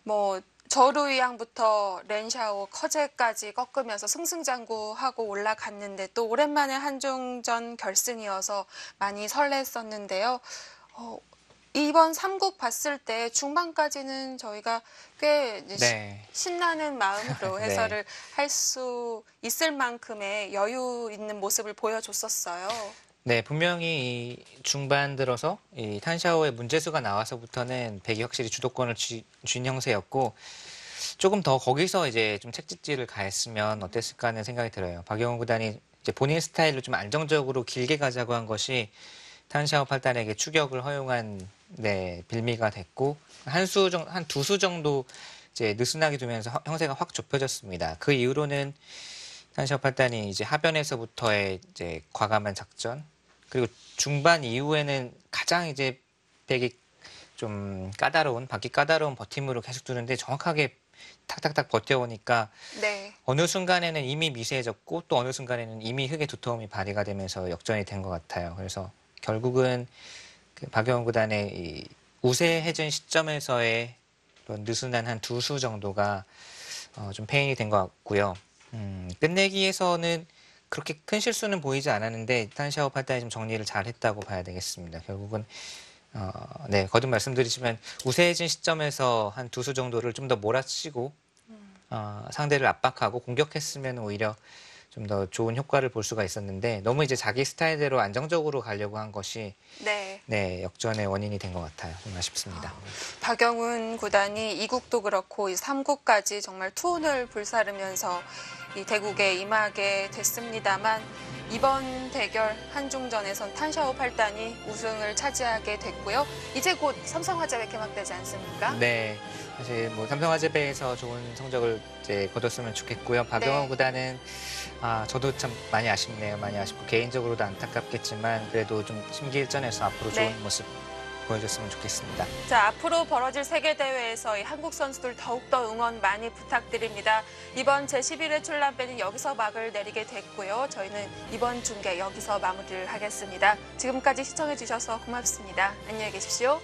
뭐 저루이앙부터 렌샤오, 커제까지 꺾으면서 승승장구하고 올라갔는데 또 오랜만에 한중전 결승이어서 많이 설렜었는데요. 이번 3국 봤을 때 중반까지는 저희가 꽤 이제 네. 신나는 마음으로 네. 해설을 할 수 있을 만큼의 여유 있는 모습을 보여줬었어요. 네, 분명히 이 중반 들어서 이 탄샤오의 문제수가 나와서부터는 백이 확실히 주도권을 쥔 형세였고 조금 더 거기서 이제 좀 책짓질을 가했으면 어땠을까 하는 생각이 들어요. 박영훈 구단이 이제 본인 스타일로 좀 안정적으로 길게 가자고 한 것이 탄샤오 8단에게 추격을 허용한 빌미가 됐고 한 두 수 정도 이제 느슨하게 두면서 형세가 확 좁혀졌습니다. 그 이후로는 탄샤오 8단이 이제 하변에서부터의 이제 과감한 작전 그리고 중반 이후에는 가장 이제 백이 좀 받기 까다로운 버팀으로 계속 두는데 정확하게 탁탁탁 버텨오니까 네. 어느 순간에는 이미 미세해졌고 또 어느 순간에는 이미 흙의 두터움이 발휘가 되면서 역전이 된 것 같아요. 그래서 결국은 그 박영훈 구단의 이 우세해진 시점에서의 그런 느슨한 한 두 수 정도가 좀 패인이 된 것 같고요. 끝내기에서는 그렇게 큰 실수는 보이지 않았는데 탄샤오 8단이 좀 정리를 잘 했다고 봐야 되겠습니다. 결국은 네, 거듭 말씀드리지만 우세해진 시점에서 한 두 수 정도를 좀 더 몰아치고 상대를 압박하고 공격했으면 오히려 좀 더 좋은 효과를 볼 수가 있었는데 너무 이제 자기 스타일대로 안정적으로 가려고 한 것이 네. 역전의 원인이 된 것 같아요. 좀 아쉽습니다. 박영훈 구단이 2국도 그렇고 이 3국까지 정말 투혼을 불사르면서 이 대국에 임하게 됐습니다만 이번 대결 한중전에선 탄샤오 8단이 우승을 차지하게 됐고요. 이제 곧 삼성화재배 개막되지 않습니까? 네, 사실 뭐 삼성화재배에서 좋은 성적을 이제 거뒀으면 좋겠고요. 박영호 네. 구단은 저도 참 많이 아쉽네요. 많이 아쉽고 개인적으로도 안타깝겠지만 그래도 좀 심기일전에서 앞으로 네. 좋은 모습 보여줬으면 좋겠습니다. 자, 앞으로 벌어질 세계대회에서 이 한국 선수들 더욱더 응원 많이 부탁드립니다. 이번 제11회 출란배는 여기서 막을 내리게 됐고요. 저희는 이번 중계 여기서 마무리를 하겠습니다. 지금까지 시청해주셔서 고맙습니다. 안녕히 계십시오.